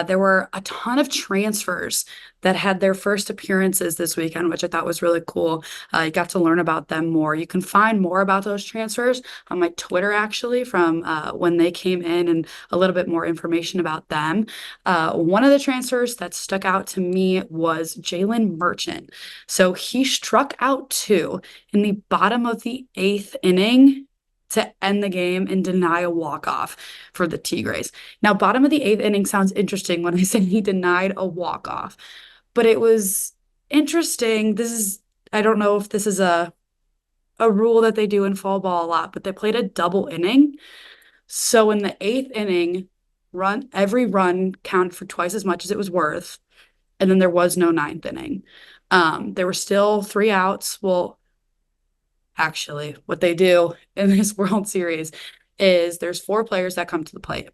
there were a ton of transfers that had their first appearances this weekend, which I thought was really cool. You got to learn about them more. You can find more about those transfers on my Twitter, actually, from when they came in, and a little bit more information about them. One of the transfers that stuck out to me was Jalen Merchant. So he struck out 2 in the bottom of the 8th inning to end the game and deny a walk-off for the Tigres. Now, bottom of the 8th inning sounds interesting when I say he denied a walk-off, but it was interesting. I don't know if this is a rule that they do in fall ball a lot, but they played a double inning. So in the 8th inning, every run counted for twice as much as it was worth, and then there was no 9th inning. There were still 3 outs. Well, actually, what they do in this World Series is there's 4 players that come to the plate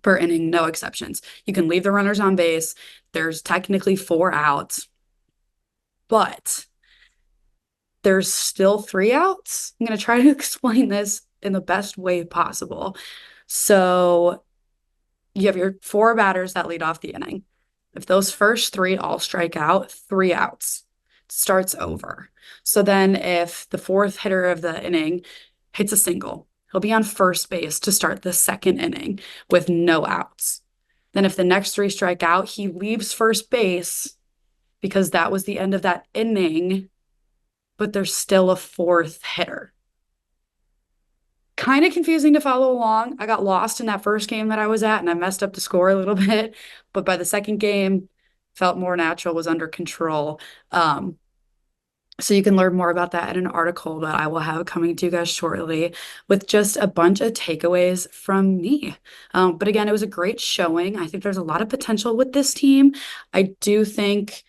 per inning, no exceptions. You can leave the runners on base. There's technically 4 outs, but there's still 3 outs. I'm going to try to explain this in the best way possible. So you have your 4 batters that lead off the inning. If those first 3 all strike out, 3 outs. Starts over. So then if the 4th hitter of the inning hits a single, he'll be on first base to start the 2nd inning with no outs. Then if the next 3 strike out, he leaves first base because that was the end of that inning, but there's still a 4th hitter. Kind of confusing to follow along. I got lost in that first game that I was at, and I messed up the score a little bit, but by the second game, felt more natural, was under control. So you can learn more about that in an article that I will have coming to you guys shortly, with just a bunch of takeaways from me. But again, it was a great showing. I think there's a lot of potential with this team. I do think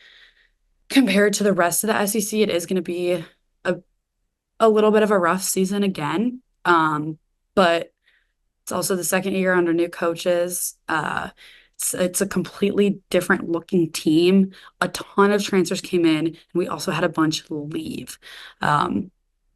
compared to the rest of the SEC, it is going to be a little bit of a rough season again. But it's also the second year under new coaches. It's a completely different looking team. A ton of transfers came in, and we also had a bunch leave.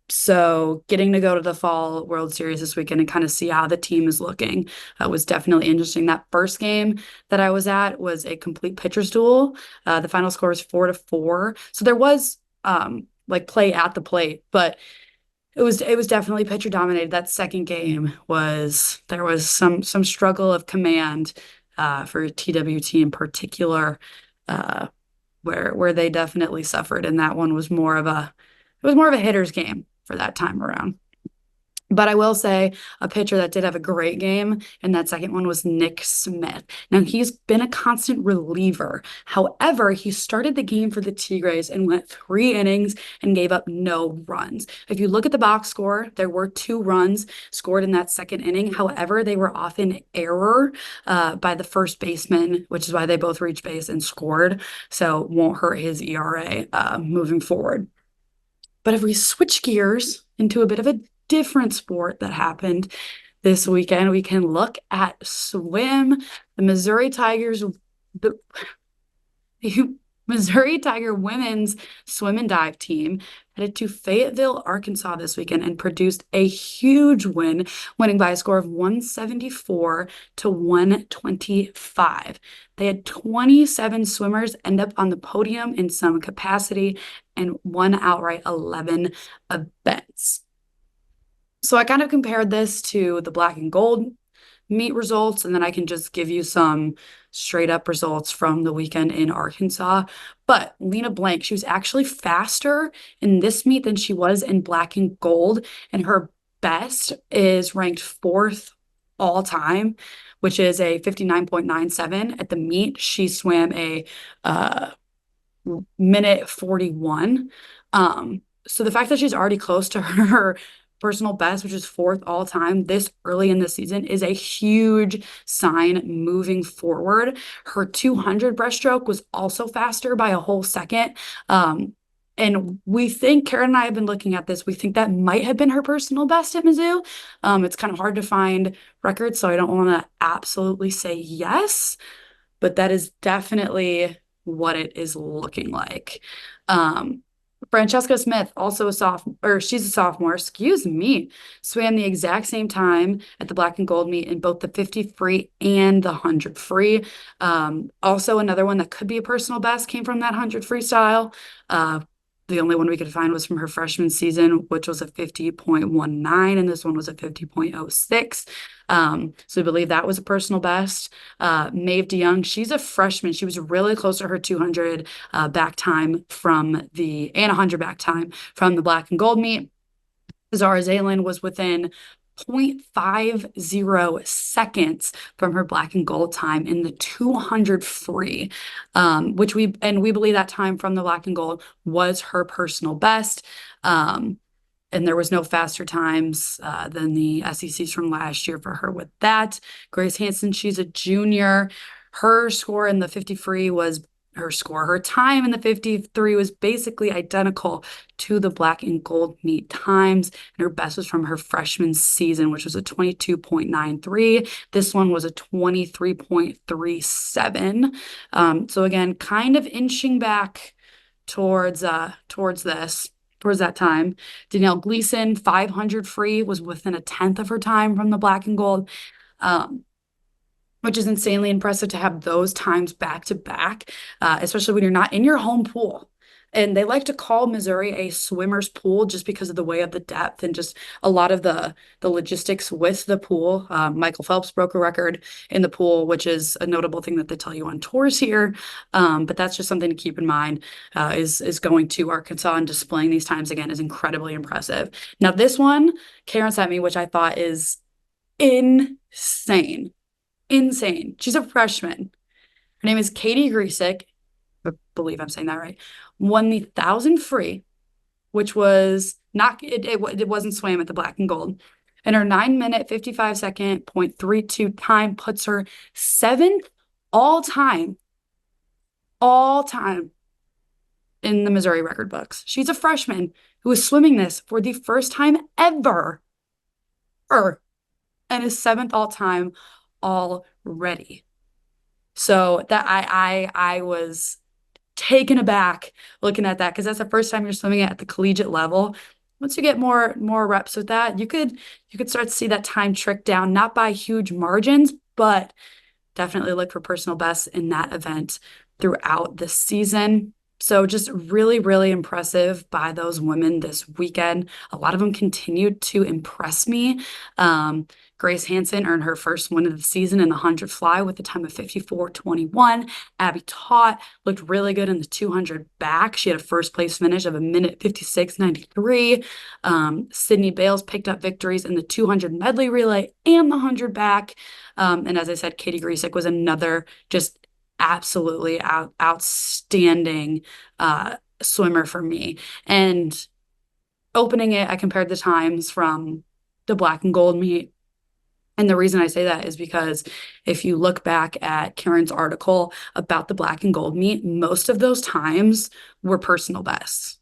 So getting to go to the Fall World Series this weekend and kind of see how the team is looking was definitely interesting. That first game that I was at was a complete pitcher's duel. The final score was 4-4. So there was play at the plate, but it was definitely pitcher dominated. That second game there was some struggle of command for TWT in particular, where they definitely suffered, and that one was more of a hitter's game for that time around. But I will say a pitcher that did have a great game, and that second one was Nick Smith. Now, he's been a constant reliever. However, he started the game for the Tigres and went 3 innings and gave up no runs. If you look at the box score, there were 2 runs scored in that second inning. However, they were off in error by the first baseman, which is why they both reached base and scored. So won't hurt his ERA moving forward. But if we switch gears into a bit of a different sport that happened this weekend, we can look at swim. The Missouri Tiger women's swim and dive team headed to Fayetteville, Arkansas this weekend and produced a huge win, winning by a score of 174 to 125. They had 27 swimmers end up on the podium in some capacity and won outright 11 events. So I kind of compared this to the black and gold meet results, and then I can just give you some straight up results from the weekend in Arkansas. But Lena Blank, she was actually faster in this meet than she was in black and gold, and her best is ranked 4th all time, which is a 59.97 at the meet. She swam a minute 41. So the fact that she's already close to her personal best, which is 4th all time this early in the season, is a huge sign moving forward. Her 200 breaststroke was also faster by a whole second. And we think, Karen and I have been looking at this, we think that might have been her personal best at Mizzou. It's kind of hard to find records, so I don't want to absolutely say yes, but that is definitely what it is looking like. Francesca Smith, also a sophomore, she's a sophomore, swam the exact same time at the black and gold meet in both the 50 free and the 100 free. Also, another one that could be a personal best came from that 100 freestyle. The only one we could find was from her freshman season, which was a 50.19, and this one was a 50.06. So we believe that was a personal best. Maeve DeYoung, she's a freshman. She was really close to her 200 back time and 100 back time from the black and gold meet. Zara Zalen was within 0.50 seconds from her black and gold time in the 200 free, which we believe that time from the black and gold was her personal best. And there was no faster times than the SECs from last year for her with that. Grace Hansen, she's a junior. Her score in the 50 free was her time in the 53 was basically identical to the black and gold meet times. And her best was from her freshman season, which was a 22.93. This one was a 23.37. So again, kind of inching back towards that time. Danielle Gleason, 500 free, was within a 10th of her time from the black and gold, which is insanely impressive to have those times back to back, especially when you're not in your home pool. And they like to call Missouri a swimmer's pool just because of the way of the depth and just a lot of the logistics with the pool. Michael Phelps broke a record in the pool, which is a notable thing that they tell you on tours here. But that's just something to keep in mind, is going to Arkansas and displaying these times again is incredibly impressive. Now, this one, Karen sent me, which I thought is insane. She's a freshman. Her name is Katie Griesick. I believe I'm saying that right. Won the 1,000 free, which was not, it wasn't swam at the black and gold. And her 9-minute, 55-second, 0.32 time puts her 7th all time in the Missouri record books. She's a freshman who is swimming this for the first time ever, and is 7th all time already. So that I was taken aback looking at that, because that's the first time you're swimming it at the collegiate level. Once you get more reps with that, you could start to see that time trick down, not by huge margins, but definitely look for personal bests in that event throughout the season. So just really, really impressive by those women this weekend. A lot of them continued to impress me. Grace Hansen earned her first win of the season in the 100 fly with a time of 54:21. Abby Todd looked really good in the 200 back. She had a first place finish of a minute 56:93. Sydney Bales picked up victories in the 200 medley relay and the 100 back. And as I said, Katie Griesick was another just absolutely outstanding swimmer for me. And opening it, I compared the times from the black and gold meet. And the reason I say that is because if you look back at Karen's article about the black and gold meet, most of those times were personal bests,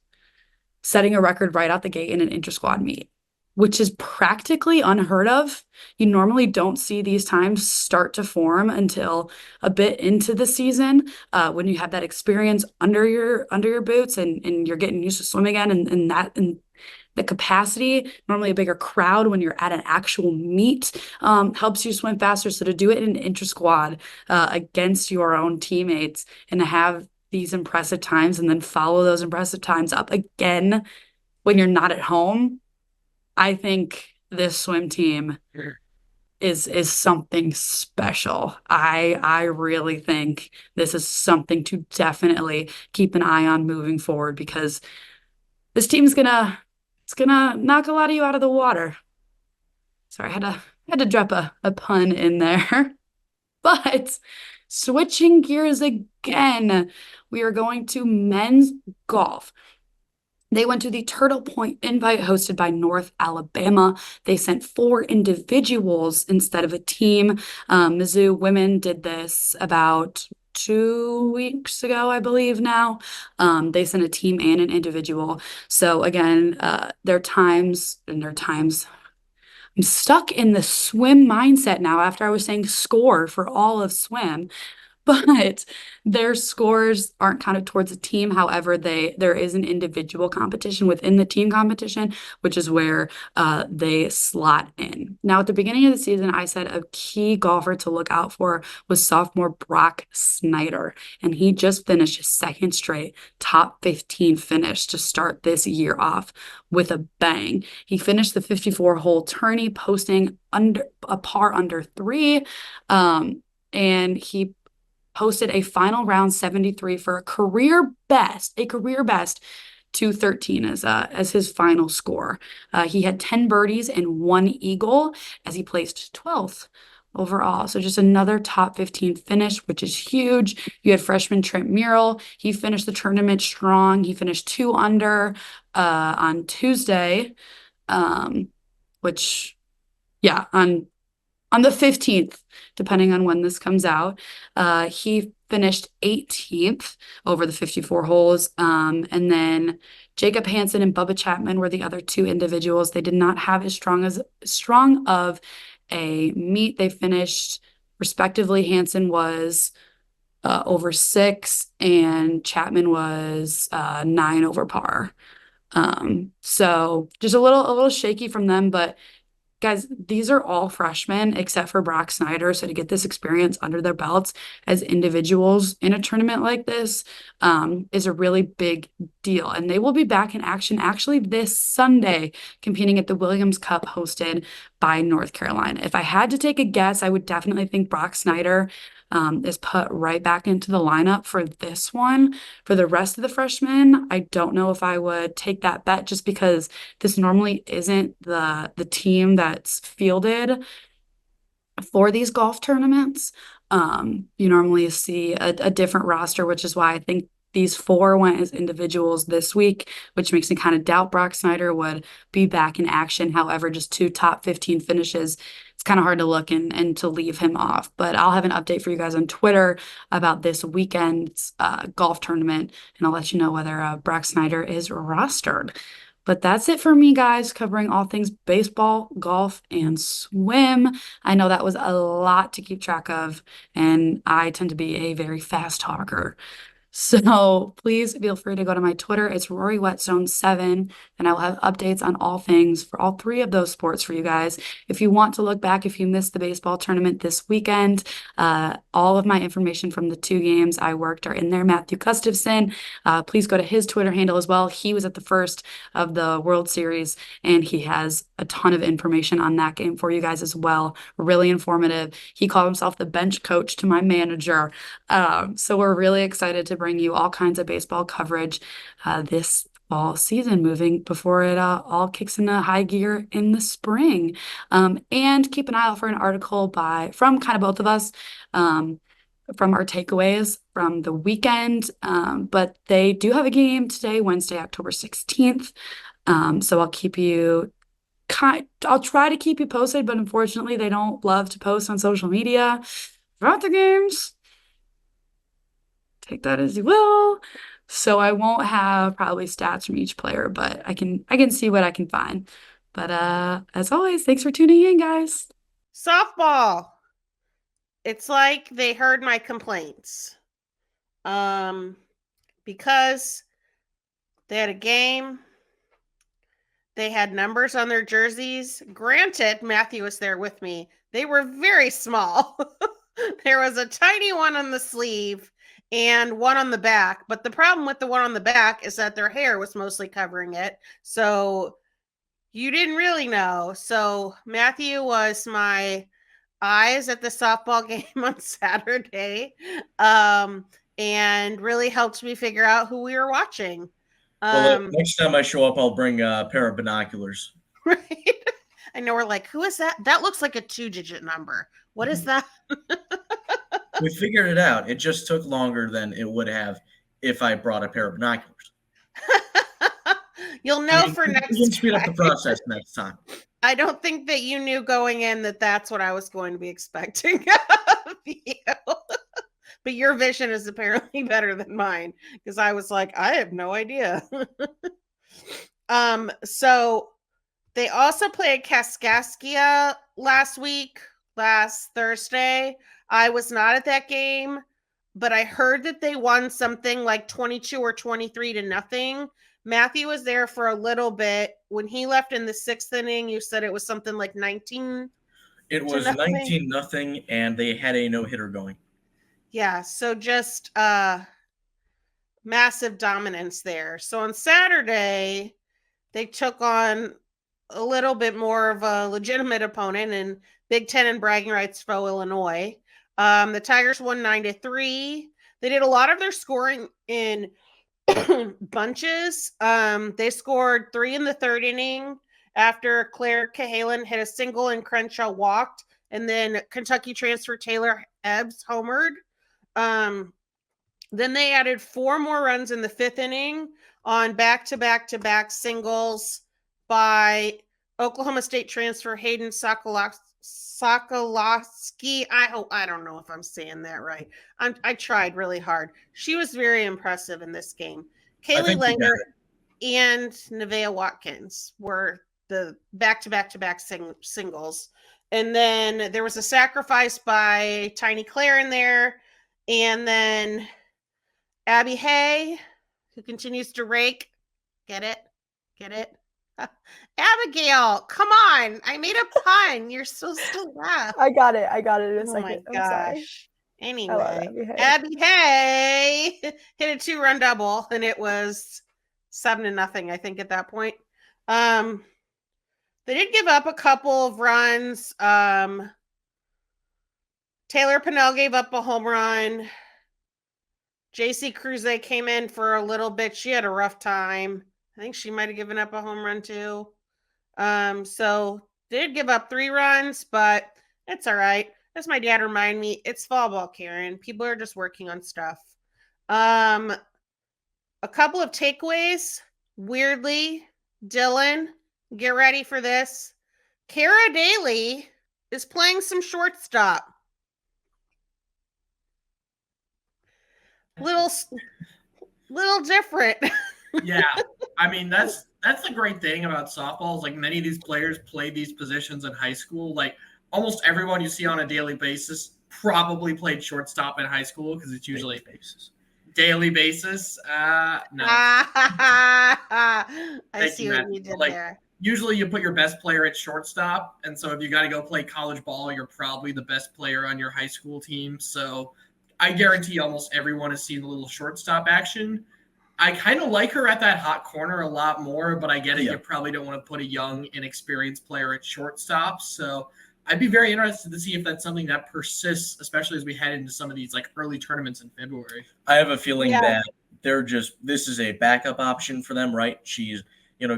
setting a record right out the gate in an intrasquad meet, which is practically unheard of. You normally don't see these times start to form until a bit into the season, when you have that experience under your boots and you're getting used to swimming again, and the capacity, normally a bigger crowd when you're at an actual meet, helps you swim faster. So to do it in an intrasquad against your own teammates and to have these impressive times and then follow those impressive times up again when you're not at home, I think this swim team is something special. I really think this is something to definitely keep an eye on moving forward, because this team's gonna knock a lot of you out of the water. Sorry, I had to drop a pun in there. But switching gears again, we are going to men's golf. They went to the Turtle Point Invite hosted by North Alabama. They sent 4 individuals instead of a team. Mizzou women did this about 2 weeks ago, I believe now. They sent a team and an individual. So again, their times. I'm stuck in the swim mindset now after I was saying score for all of swim. But their scores aren't counted towards a team. However, there is an individual competition within the team competition, which is where they slot in. Now, at the beginning of the season, I said a key golfer to look out for was sophomore Brock Snyder, and he just finished his second straight top 15 finish to start this year off with a bang. He finished the 54-hole tourney, posting a par under 3, and he posted a final round 73 for a career best 213 as his final score. He had 10 birdies and 1 eagle as he placed 12th overall. So just another top 15 finish, which is huge. You had freshman Trent Murrell. He finished the tournament strong. He finished 2 under on Tuesday, which, yeah, on the 15th, depending on when this comes out. He finished 18th over the 54 holes. And then Jacob Hansen and Bubba Chapman were the other 2 individuals. They did not have as strong of a meet. They finished respectively. Hansen was over 6 and Chapman was 9 over par. So just a little shaky from them, but guys, these are all freshmen except for Brock Snyder. So to get this experience under their belts as individuals in a tournament like this is a really big deal. And they will be back in action actually this Sunday, competing at the Williams Cup hosted by North Carolina. If I had to take a guess, I would definitely think Brock Snyder is put right back into the lineup for this one. For the rest of the freshmen, I don't know if I would take that bet, just because this normally isn't the team that's fielded for these golf tournaments. You normally see a different roster, which is why I think these 4 went as individuals this week, which makes me kind of doubt Brock Snyder would be back in action. However, just 2 top 15 finishes, it's kind of hard to look and to leave him off. But I'll have an update for you guys on Twitter about this weekend's golf tournament, and I'll let you know whether Brock Snyder is rostered. But that's it for me, guys, covering all things baseball, golf, and swim. I know that was a lot to keep track of, and I tend to be a very fast talker. So please feel free to go to my Twitter. It's Rory Whetstone7, and I will have updates on all things for all three of those sports for you guys. If you want to look back, if you missed the baseball tournament this weekend, all of my information from the 2 games I worked are in there. Matthew Gustafson, please go to his Twitter handle as well. He was at the first of the World Series, and he has a ton of information on that game for you guys as well. Really informative. He called himself the bench coach to my manager. So we're really excited to bring you all kinds of baseball coverage this fall season, moving before it all kicks into high gear in the spring. And keep an eye out for an article from kind of both of us, from our takeaways from the weekend. But they do have a game today, Wednesday, October 16th. So I'll try to keep you posted, but unfortunately they don't love to post on social media about the games. Take that as you will. So I won't have probably stats from each player, but I can see what I can find. But as always, thanks for tuning in, guys. Softball. It's like they heard my complaints. Because they had a game. They had numbers on their jerseys. Granted, Matthew was there with me. They were very small. There was a tiny one on the sleeve and one on the back. But the problem with the one on the back is that their hair was mostly covering it. So you didn't really know. So Matthew was my eyes at the softball game on Saturday, and really helped me figure out who we were watching. Well, next time I show up, I'll bring a pair of binoculars. Right? I know we're like, who is that? That looks like a 2-digit number. What is that? We figured it out. It just took longer than it would have if I brought a pair of binoculars. You'll know for we next can speed up the time. process next time. I don't think that you knew going in that that's what I was going to be expecting of you. But your vision is apparently better than mine, because I was like, I have no idea. So they also played Kaskaskia last Thursday. I was not at that game, but I heard that they won something like 22 or 23-0. Matthew was there for a little bit. When he left in the 6th inning, you said it was something like 19. It was 19-0, and they had a no-hitter going. Yeah, so just massive dominance there. So on Saturday, they took on a little bit more of a legitimate opponent in Big Ten and bragging rights foe Illinois. The Tigers won 9-3. They did a lot of their scoring in bunches. They scored 3 in the 3rd inning after Claire Cahalan hit a single and Crenshaw walked, and then Kentucky transfer Taylor Ebbs homered. Then they added 4 more runs in the 5th inning on back-to-back-to-back singles by Oklahoma State transfer Hayden Sokolowski. I don't know if I'm saying that right. I tried really hard. She was very impressive in this game. Kaylee Langer and Nevaeh Watkins were the back-to-back-to-back singles. And then there was a sacrifice by Tiny Claire in there. And then Abby Hay, who continues to rake. Get it? Abigail, come on. I made a pun. You're supposed to laugh. I got it in a second. Oh my gosh. Anyway, Abby Hay hit a 2-run double, and it was 7-0, I think, at that point. They did give up a couple of runs. Taylor Pinnell gave up a home run. JC Cruze came in for a little bit. She had a rough time. I think she might have given up a home run too. So they did give up 3 runs, but it's all right. As my dad reminded me, it's fall ball, Karen. People are just working on stuff. A couple of takeaways. Weirdly, Dylan, get ready for this. Kara Daly is playing some shortstop. Little different. Yeah, I mean that's the great thing about softball is like many of these players played these positions in high school. Like almost everyone you see on a daily basis probably played shortstop in high school because it's usually daily basis. No. I Thank see you, what Matt. you did Like, there. usually you put your best player at shortstop, and so if you got to go play college ball, you're probably the best player on your high school team. So I guarantee almost everyone has seen a little shortstop action. I kind of like her at that hot corner a lot more, but I get it. Yeah. You probably don't want to put a young, inexperienced player at shortstop. So I'd be very interested to see if that's something that persists, especially as we head into some of these like early tournaments in February. I have a feeling Yeah. that this is a backup option for them, right? She's,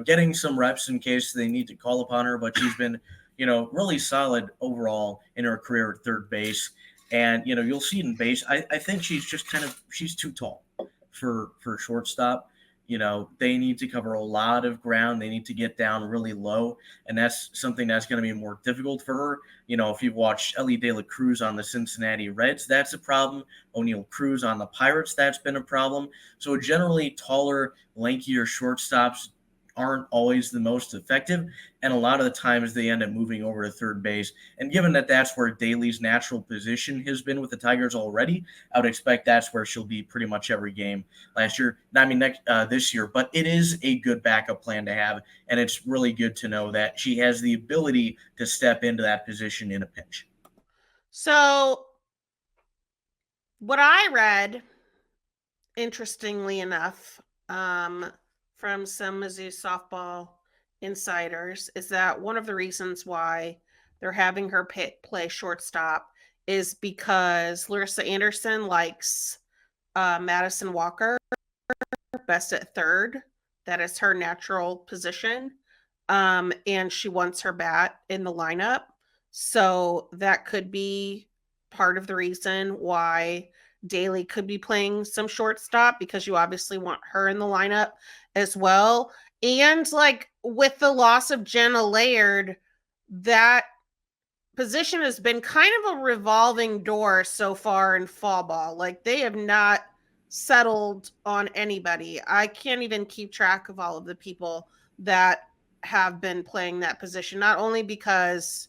getting some reps in case they need to call upon her, but she's been, really solid overall in her career at third base. And, you'll see in base, I think she's just she's too tall for shortstop. They need to cover a lot of ground. They need to get down really low. And that's something that's going to be more difficult for her. If you've watched Ellie De La Cruz on the Cincinnati Reds, that's a problem. O'Neal Cruz on the Pirates, that's been a problem. So generally taller, lankier shortstops aren't always the most effective. And a lot of the times they end up moving over to third base. And given that that's where Daly's natural position has been with the Tigers already, I would expect that's where she'll be pretty much every game this year. But it is a good backup plan to have. And it's really good to know that she has the ability to step into that position in a pinch. So what I read, interestingly enough, from some Mizzou softball insiders, is that one of the reasons why they're having her play shortstop is because Larissa Anderson likes Madison Walker best at third. That is her natural position. And she wants her bat in the lineup. So that could be part of the reason why Daly could be playing some shortstop, because you obviously want her in the lineup as well. And like with the loss of Jenna Laird, that position has been kind of a revolving door so far in fall ball. Like they have not settled on anybody. I can't even keep track of all of the people that have been playing that position, not only because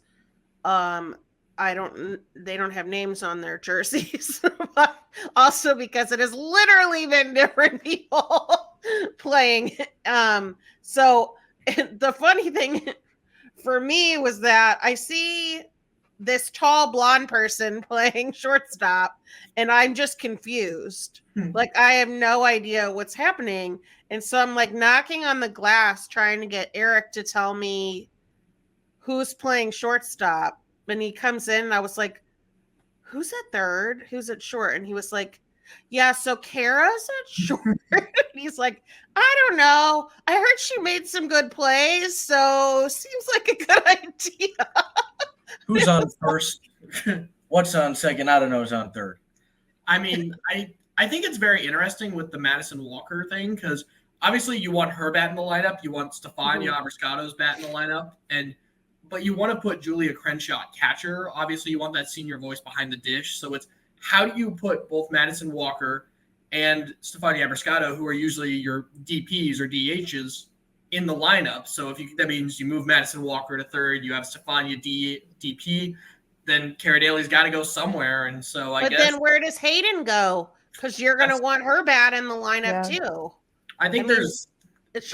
they don't have names on their jerseys, but also because it has literally been different people playing. So the funny thing for me was that I see this tall blonde person playing shortstop and I'm just confused. Like I have no idea what's happening. And so I'm like knocking on the glass trying to get Eric to tell me who's playing shortstop. And he comes in and I was like, who's at third? Who's at short? And he was like, yeah, so Kara's at short. And he's like, I don't know. I heard she made some good plays, so seems like a good idea. Who's on first? What's on second? I don't know who's on third. I mean, I think it's very interesting with the Madison Walker thing, because obviously you want her bat in the lineup. You want Stefania Abriscato's bat in the lineup. But you want to put Julia Crenshaw at catcher. Obviously, you want that senior voice behind the dish. So it's how do you put both Madison Walker and Stefania Abriscato, who are usually your DPs or DHs, in the lineup? So that means you move Madison Walker to third, you have Stefania DP, then Cara Daly's got to go somewhere. And so I guess. But then where does Hayden go? Because you're going to want her bat in the lineup too. I think there's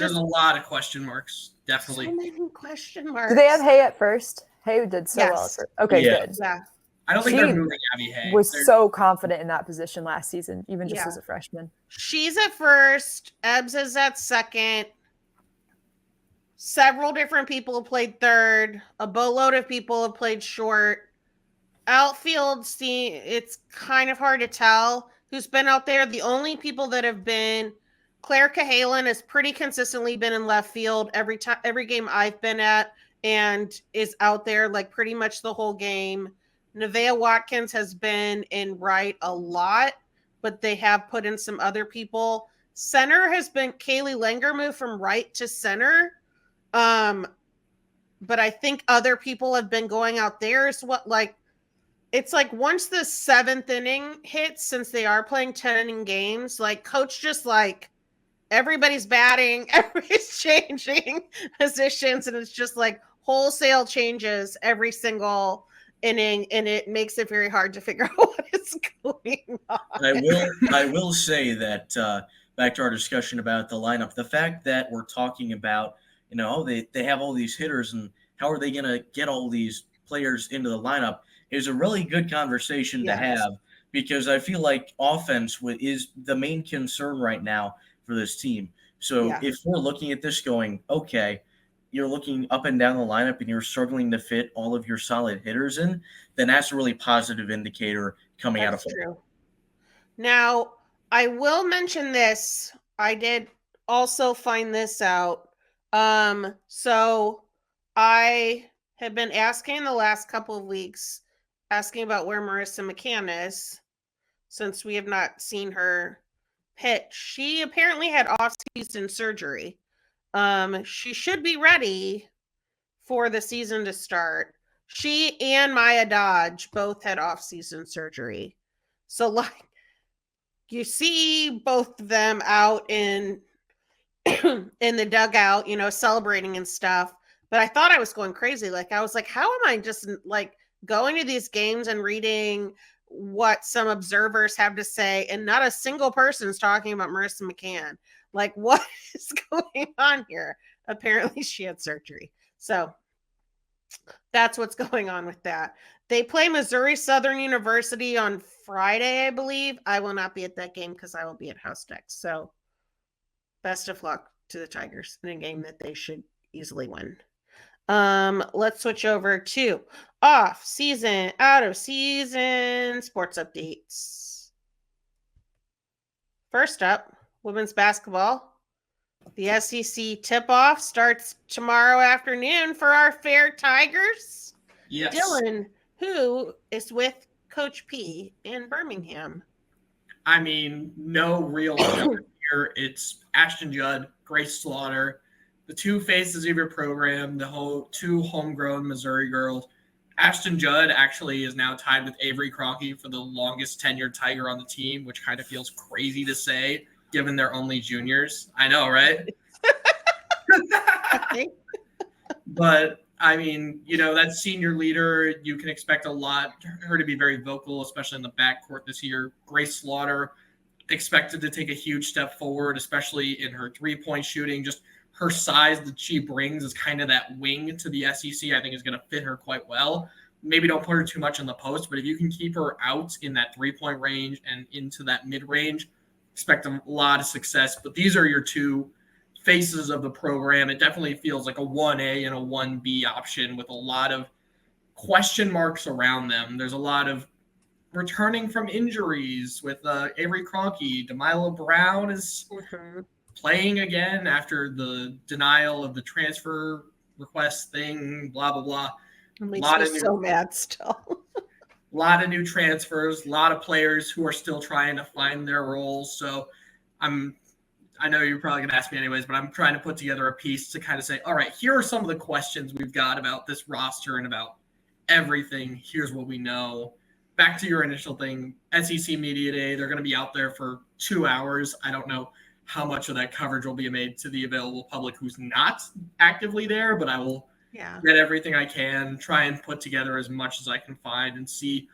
a lot of question marks. Definitely. So many question marks. Do they have Hay at first? Hay did so well at first. Okay, Yeah. good. Yeah. I don't think they're moving Abby Hay. Was so confident in that position last season, even just as a freshman. She's at first. Ebbs is at second. Several different people have played third. A boatload of people have played short. Outfield, it's kind of hard to tell who's been out there. The only people that have been, Claire Cahalan has pretty consistently been in left field every game I've been at, and is out there like pretty much the whole game. Nevaeh Watkins has been in right a lot, but they have put in some other people. Center has been Kaylee Langer moved from right to center. But I think other people have been going out there as what, like, it's like once the 7th inning hits, since they are playing 10-inning games, like coach just like everybody's batting, everybody's changing positions, and it's just like wholesale changes every single inning, and it makes it very hard to figure out what is going on. I will say that back to our discussion about the lineup, the fact that we're talking about, they have all these hitters and how are they going to get all these players into the lineup is a really good conversation to have, because I feel like offense is the main concern right now for this team. So if we're looking at this going, okay, you're looking up and down the lineup and you're struggling to fit all of your solid hitters in, then that's a really positive indicator coming out of fall. True. Now, I will mention this. I did also find this out. So I have been asking the last couple of weeks, asking about where Marissa McCann is, since we have not seen her pitch. She apparently had off-season surgery. She should be ready for the season to start. She and Maya Dodge both had off-season surgery. So, like, you see both of them out in the dugout, celebrating and stuff. But I thought I was going crazy. Like, I was like, how am I just, like, going to these games and reading what some observers have to say, and not a single person is talking about Marissa McCann? Like, what is going on here? Apparently she had surgery. So that's what's going on with that. They play Missouri Southern University on Friday, I believe. I will not be at that game because I will be at House Decks. So best of luck to the Tigers in a game that they should easily win. Let's switch over to off season, out of season sports updates. First up, women's basketball. The SEC Tipoff starts tomorrow afternoon for our fair Tigers. Yes. Dylan, who is with Coach P in Birmingham. I mean, no real here. It's Ashton Judd, Grace Slaughter, the two faces of your program, the two homegrown Missouri girls. Ashton Judd actually is now tied with Avery Cronkey for the longest tenured Tiger on the team, which kind of feels crazy to say, given they're only juniors. I know, right? But, I mean, that senior leader, you can expect a lot, her to be very vocal, especially in the backcourt this year. Grace Slaughter expected to take a huge step forward, especially in her three-point shooting. Just her size that she brings is kind of that wing to the SEC. I think is going to fit her quite well. Maybe don't put her too much in the post, but if you can keep her out in that three-point range and into that mid-range, expect a lot of success. But these are your two faces of the program. It definitely feels like a 1A and a 1B option with a lot of question marks around them. There's a lot of returning from injuries with Avery Cronkey. Demila Brown is playing again after the denial of the transfer request thing, blah, blah, blah. So mad still. A lot of new transfers, a lot of players who are still trying to find their roles. So I know you're probably going to ask me anyways, but I'm trying to put together a piece to kind of say, all right, here are some of the questions we've got about this roster and about everything. Here's what we know. Back to your initial thing, SEC Media Day, they're going to be out there for 2 hours. I don't know how much of that coverage will be made to the available public who's not actively there, but I will get everything I can, try and put together as much as I can find and see,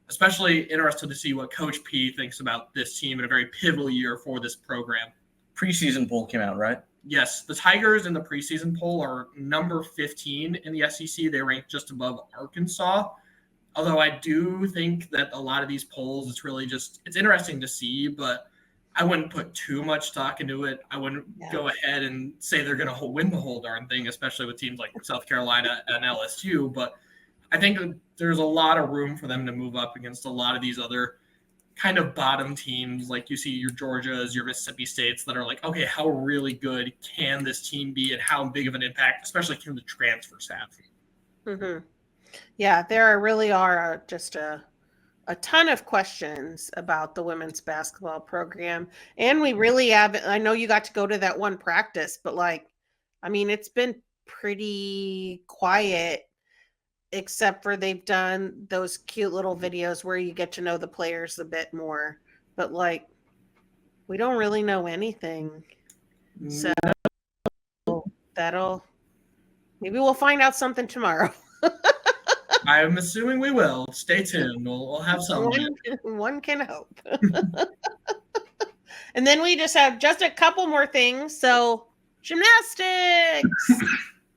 especially interested to see what Coach P thinks about this team in a very pivotal year for this program. Preseason poll came out, right? Yes, the Tigers in the preseason poll are number 15 in the SEC. They rank just above Arkansas. Although I do think that a lot of these polls, it's interesting to see, but I wouldn't put too much stock into it. I wouldn't go ahead and say they're going to win the whole darn thing, especially with teams like South Carolina and LSU. But I think there's a lot of room for them to move up against a lot of these other kind of bottom teams, like you see your Georgias, your Mississippi States that are like, okay, how really good can this team be and how big of an impact, especially can the transfers have? Mm-hmm. Yeah, there really are just a ton of questions about the women's basketball program. And we really haven't, I know you got to go to that one practice, but it's been pretty quiet, except for they've done those cute little videos where you get to know the players a bit more. But we don't really know anything. So maybe we'll find out something tomorrow. I'm assuming we will. Stay tuned. We'll have some. One can hope. And then we just have just a couple more things. So gymnastics.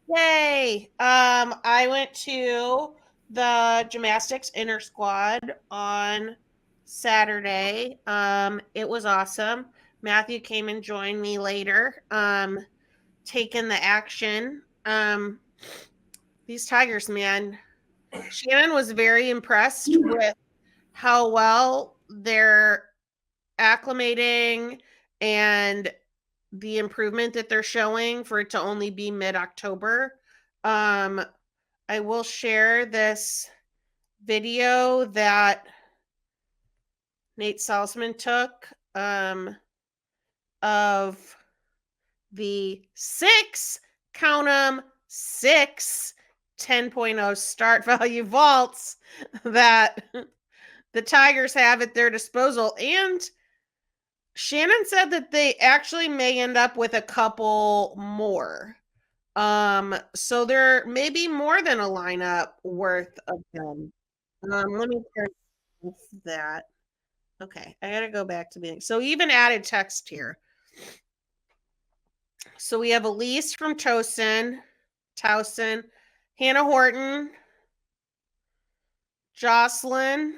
Yay. I went to the gymnastics intrasquad on Saturday. It was awesome. Matthew came and joined me later, taking the action. These Tigers, man. Shannon was very impressed with how well they're acclimating and the improvement that they're showing for it to only be mid-October. I will share this video that Nate Salzman took of the 6 10.0 start value vaults that the Tigers have at their disposal. And Shannon said that they actually may end up with a couple more. So there may be more than a lineup worth of them. Let me turn off that. Okay, I gotta go back to the so even added text here. So we have Elise from Towson, Hannah Horton, Jocelyn,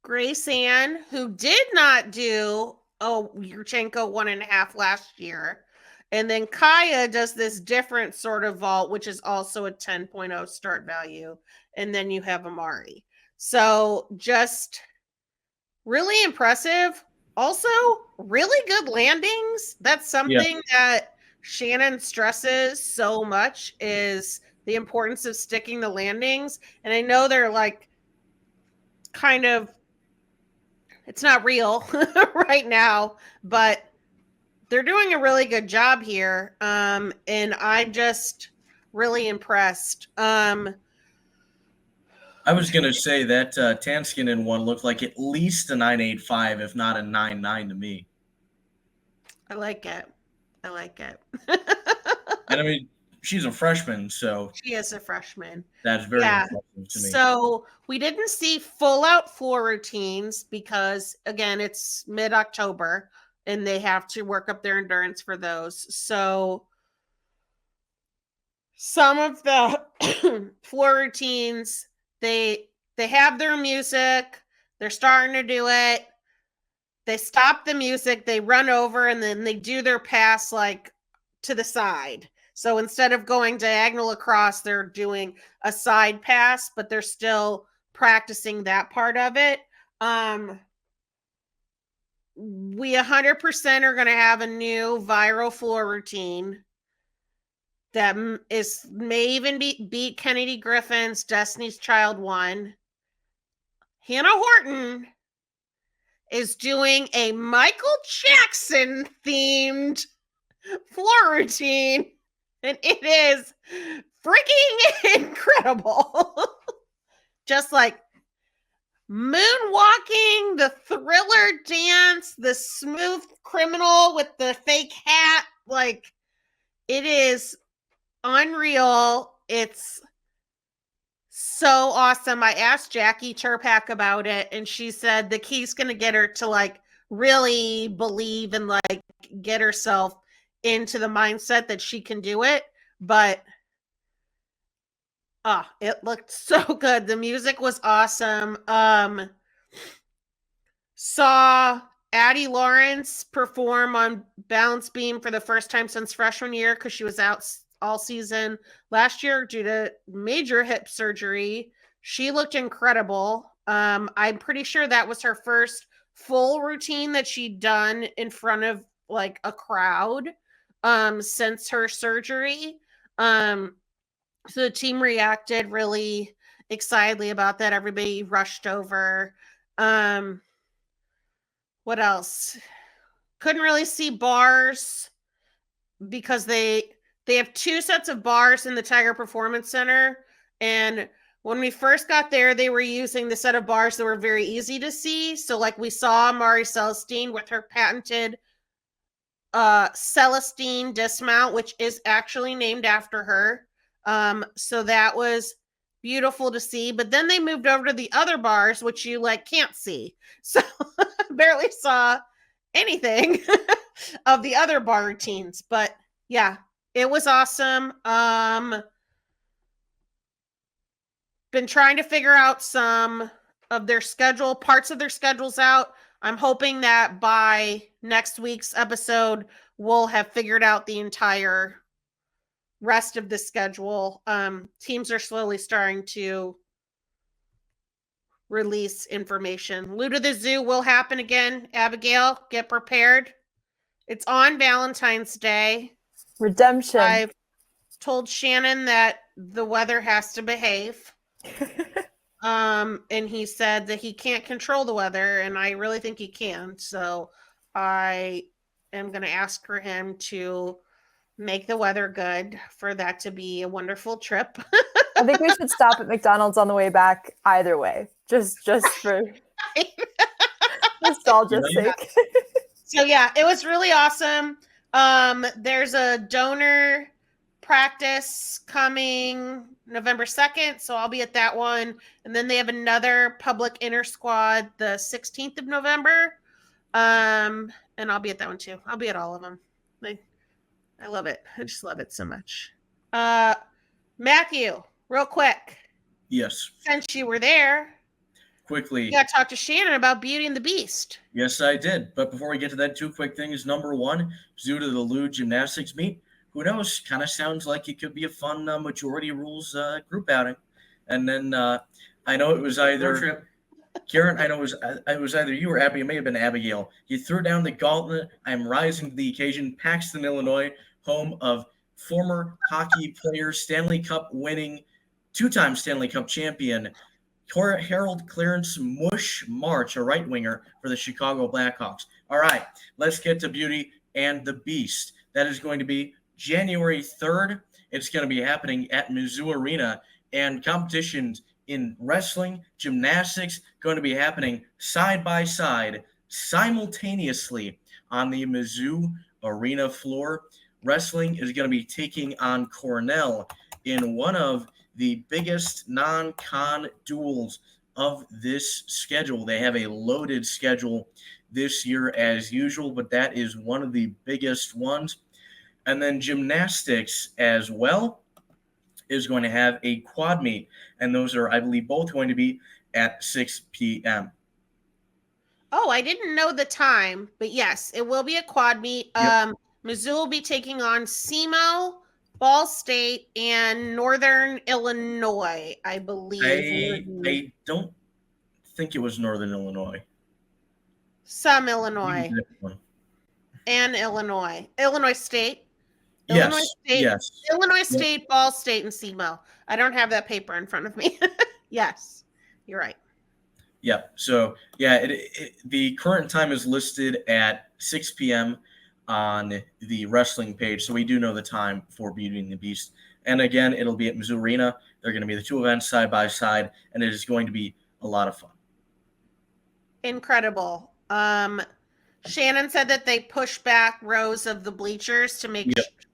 Grace Ann, who did not do Yurchenko 1.5 last year. And then Kaya does this different sort of vault, which is also a 10.0 start value. And then you have Amari. So just really impressive. Also, really good landings. That's something that Shannon stresses so much, is the importance of sticking the landings. And I know they're like kind of, it's not real right now, but they're doing a really good job here. And I'm just really impressed. I was going to say that Tanskinen one looked like at least a 9.85, if not a 9.9 to me. I like it. And I mean, she's a freshman, so. She is a freshman. That's very impressive to me. So we didn't see full out floor routines because, again, it's mid-October and they have to work up their endurance for those. So some of the floor routines, they have their music, they're starting to do it. They stop the music, they run over, and then they do their pass like to the side. So instead of going diagonal across, they're doing a side pass, but they're still practicing that part of it. We 100% are going to have a new viral floor routine that may even beat Kennedy Griffin's Destiny's Child 1. Hannah Horton is doing a Michael Jackson themed floor routine, and it is freaking incredible. Just like moonwalking, the Thriller dance, the Smooth Criminal with the fake hat, like it is unreal. It's so awesome. I asked Jackie Turpak about it, and she said the key's going to get her to like really believe and like get herself into the mindset that she can do it. But it looked so good. The music was awesome. Saw Addie Lawrence perform on balance beam for the first time since freshman year because she was out all season last year due to major hip surgery. She looked incredible. I'm pretty sure that was her first full routine that she'd done in front of like a crowd since her surgery. So the team reacted really excitedly about that. Everybody rushed over. What else? Couldn't really see bars because they have 2 sets of bars in the Tiger Performance Center. And when we first got there, they were using the set of bars that were very easy to see. So like we saw Mari Celestine with her patented Celestine Dismount, which is actually named after her. So that was beautiful to see. But then they moved over to the other bars, which you like can't see. So barely saw anything of the other bar routines. But yeah, it was awesome. Been trying to figure out some of their schedule, parts of their schedules out. I'm hoping that by next week's episode, we'll have figured out the entire rest of the schedule. Teams are slowly starting to release information. Lou to the Zoo will happen again. Abigail, get prepared. It's on Valentine's Day. Redemption. I've told Shannon that the weather has to behave. And he said that he can't control the weather, and I really think he can. So I am going to ask for him to make the weather good for that to be a wonderful trip. I think we should stop at McDonald's on the way back either way, just for nostalgia's sake. So yeah, it was really awesome. There's a donor practice coming November 2nd, so I'll be at that one. And then they have another public inter-squad the 16th of November. And I'll be at that one too. I'll be at all of them. I love it. I just love it so much. Matthew, real quick. Yes. Since you were there, Quickly. you got to talk to Shannon about Beauty and the Beast. Yes, I did. But before we get to that, two quick things. Number one, due to the Lou gymnastics meet, who knows? Kind of sounds like it could be a fun majority rules group outing. And then I know it was either Karen. I know it was either you or Abby. It may have been Abigail. You threw down the gauntlet. I'm rising to the occasion. Paxton, Illinois, home of former hockey player, Stanley Cup winning, two-time Stanley Cup champion, Harold Clarence Mush March, a right winger for the Chicago Blackhawks. All right, let's get to Beauty and the Beast. That is going to be January 3rd. It's going to be happening at Mizzou Arena, and competitions in wrestling, gymnastics, going to be happening side by side, simultaneously on the Mizzou Arena floor. Wrestling is going to be taking on Cornell in one of the biggest non-con duels of this schedule. They have a loaded schedule this year as usual, but that is one of the biggest ones. And then gymnastics as well is going to have a quad meet, and those are, I believe, both going to be at 6 p.m. Oh, I didn't know the time, but yes, it will be a quad meet. Yep. Mizzou will be taking on SEMO, Ball State, and Northern Illinois, I believe. I don't think it was Northern Illinois. Some Illinois. And Illinois. Illinois State. Yes. Illinois State. Yes. Illinois State, Ball State, and SEMO. I don't have that paper in front of me. Yes, you're right. Yeah. So, yeah, the current time is listed at 6 p.m. on the wrestling page. So we do know the time for Beauty and the Beast. And again, it'll be at Mizzou Arena. They're going to be the two events side by side, and it is going to be a lot of fun. Incredible. Shannon said that they push back rows of the bleachers to make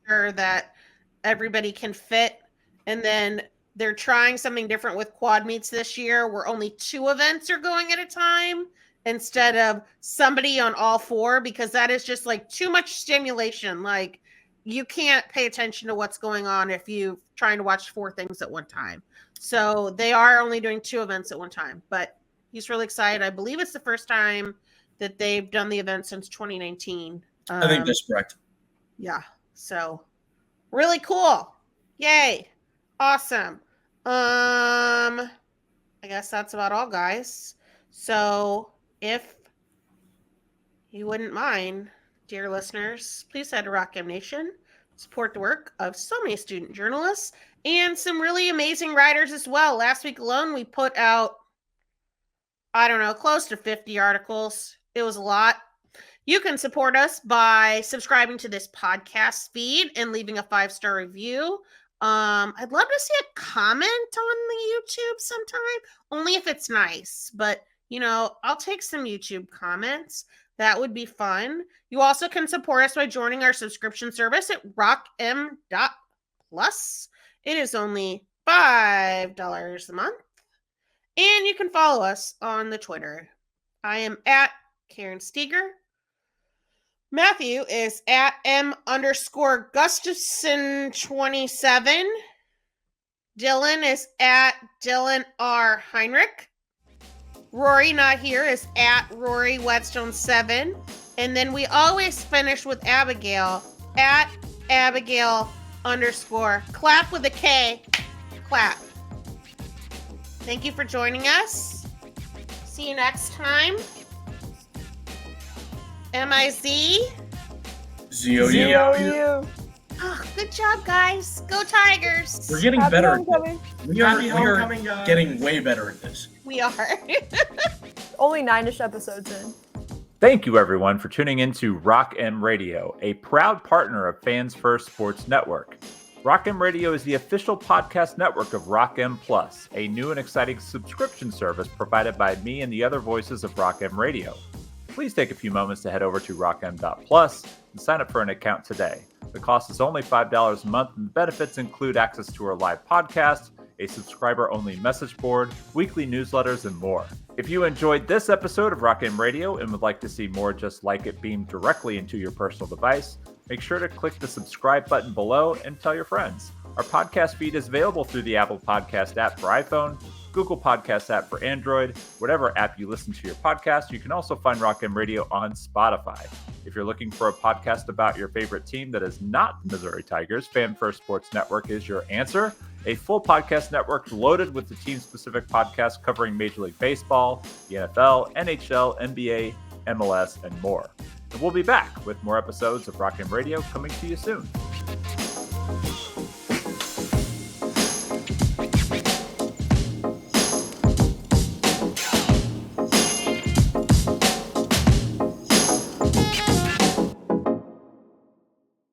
sure that everybody can fit. And then they're trying something different with quad meets this year, where only two events are going at a time instead of somebody on all four, because that is just like too much stimulation. Like, you can't pay attention to what's going on if you're trying to watch four things at one time. So they are only doing two events at one time, but he's really excited. I believe it's the first time that they've done the event since 2019. I think that's correct. Yeah. So really cool. Yay. Awesome. I guess that's about all, guys. So if you wouldn't mind, dear listeners, please head to Rock Game Nation. Support the work of so many student journalists and some really amazing writers as well. Last week alone, we put out, I don't know, close to 50 articles. It was a lot. You can support us by subscribing to this podcast feed and leaving a 5-star review. I'd love to see a comment on the YouTube sometime, only if it's nice. But I'll take some YouTube comments. That would be fun. You also can support us by joining our subscription service at rockm.plus. It is only $5 a month. And you can follow us on the Twitter. I am at Karen Steger. Matthew is at M_Gustafson27. Dylan is at Dylan R. Heinrich. Rory, not here, is at Rory Whetstone7. And then we always finish with Abigail at Abigail_clap with a K. Clap. Thank you for joining us. See you next time. M-I-Z. Z-O-U. Oh, good job, guys. Go Tigers. We're getting Happy better at homecoming. this. We are homecoming, guys. getting way better at this. We are. Only 9-ish episodes in. Thank you, everyone, for tuning into Rock M Radio, a proud partner of Fans First Sports Network. Rock M Radio is the official podcast network of Rock M Plus, a new and exciting subscription service provided by me and the other voices of Rock M Radio. Please take a few moments to head over to rockm.plus and sign up for an account today. The cost is only $5 a month, and the benefits include access to our live podcast, a subscriber-only message board, weekly newsletters, and more. If you enjoyed this episode of Rock M Radio and would like to see more just like it beamed directly into your personal device, make sure to click the subscribe button below and tell your friends. Our podcast feed is available through the Apple Podcast app for iPhone, Google Podcast app for Android, whatever app you listen to your podcast. You can also find Rock M Radio on Spotify. If you're looking for a podcast about your favorite team that is not the Missouri Tigers, Fan First Sports Network is your answer. A full podcast network loaded with the team-specific podcasts covering Major League Baseball, the NFL, NHL, NBA, MLS, and more. And we'll be back with more episodes of Rock M Radio coming to you soon.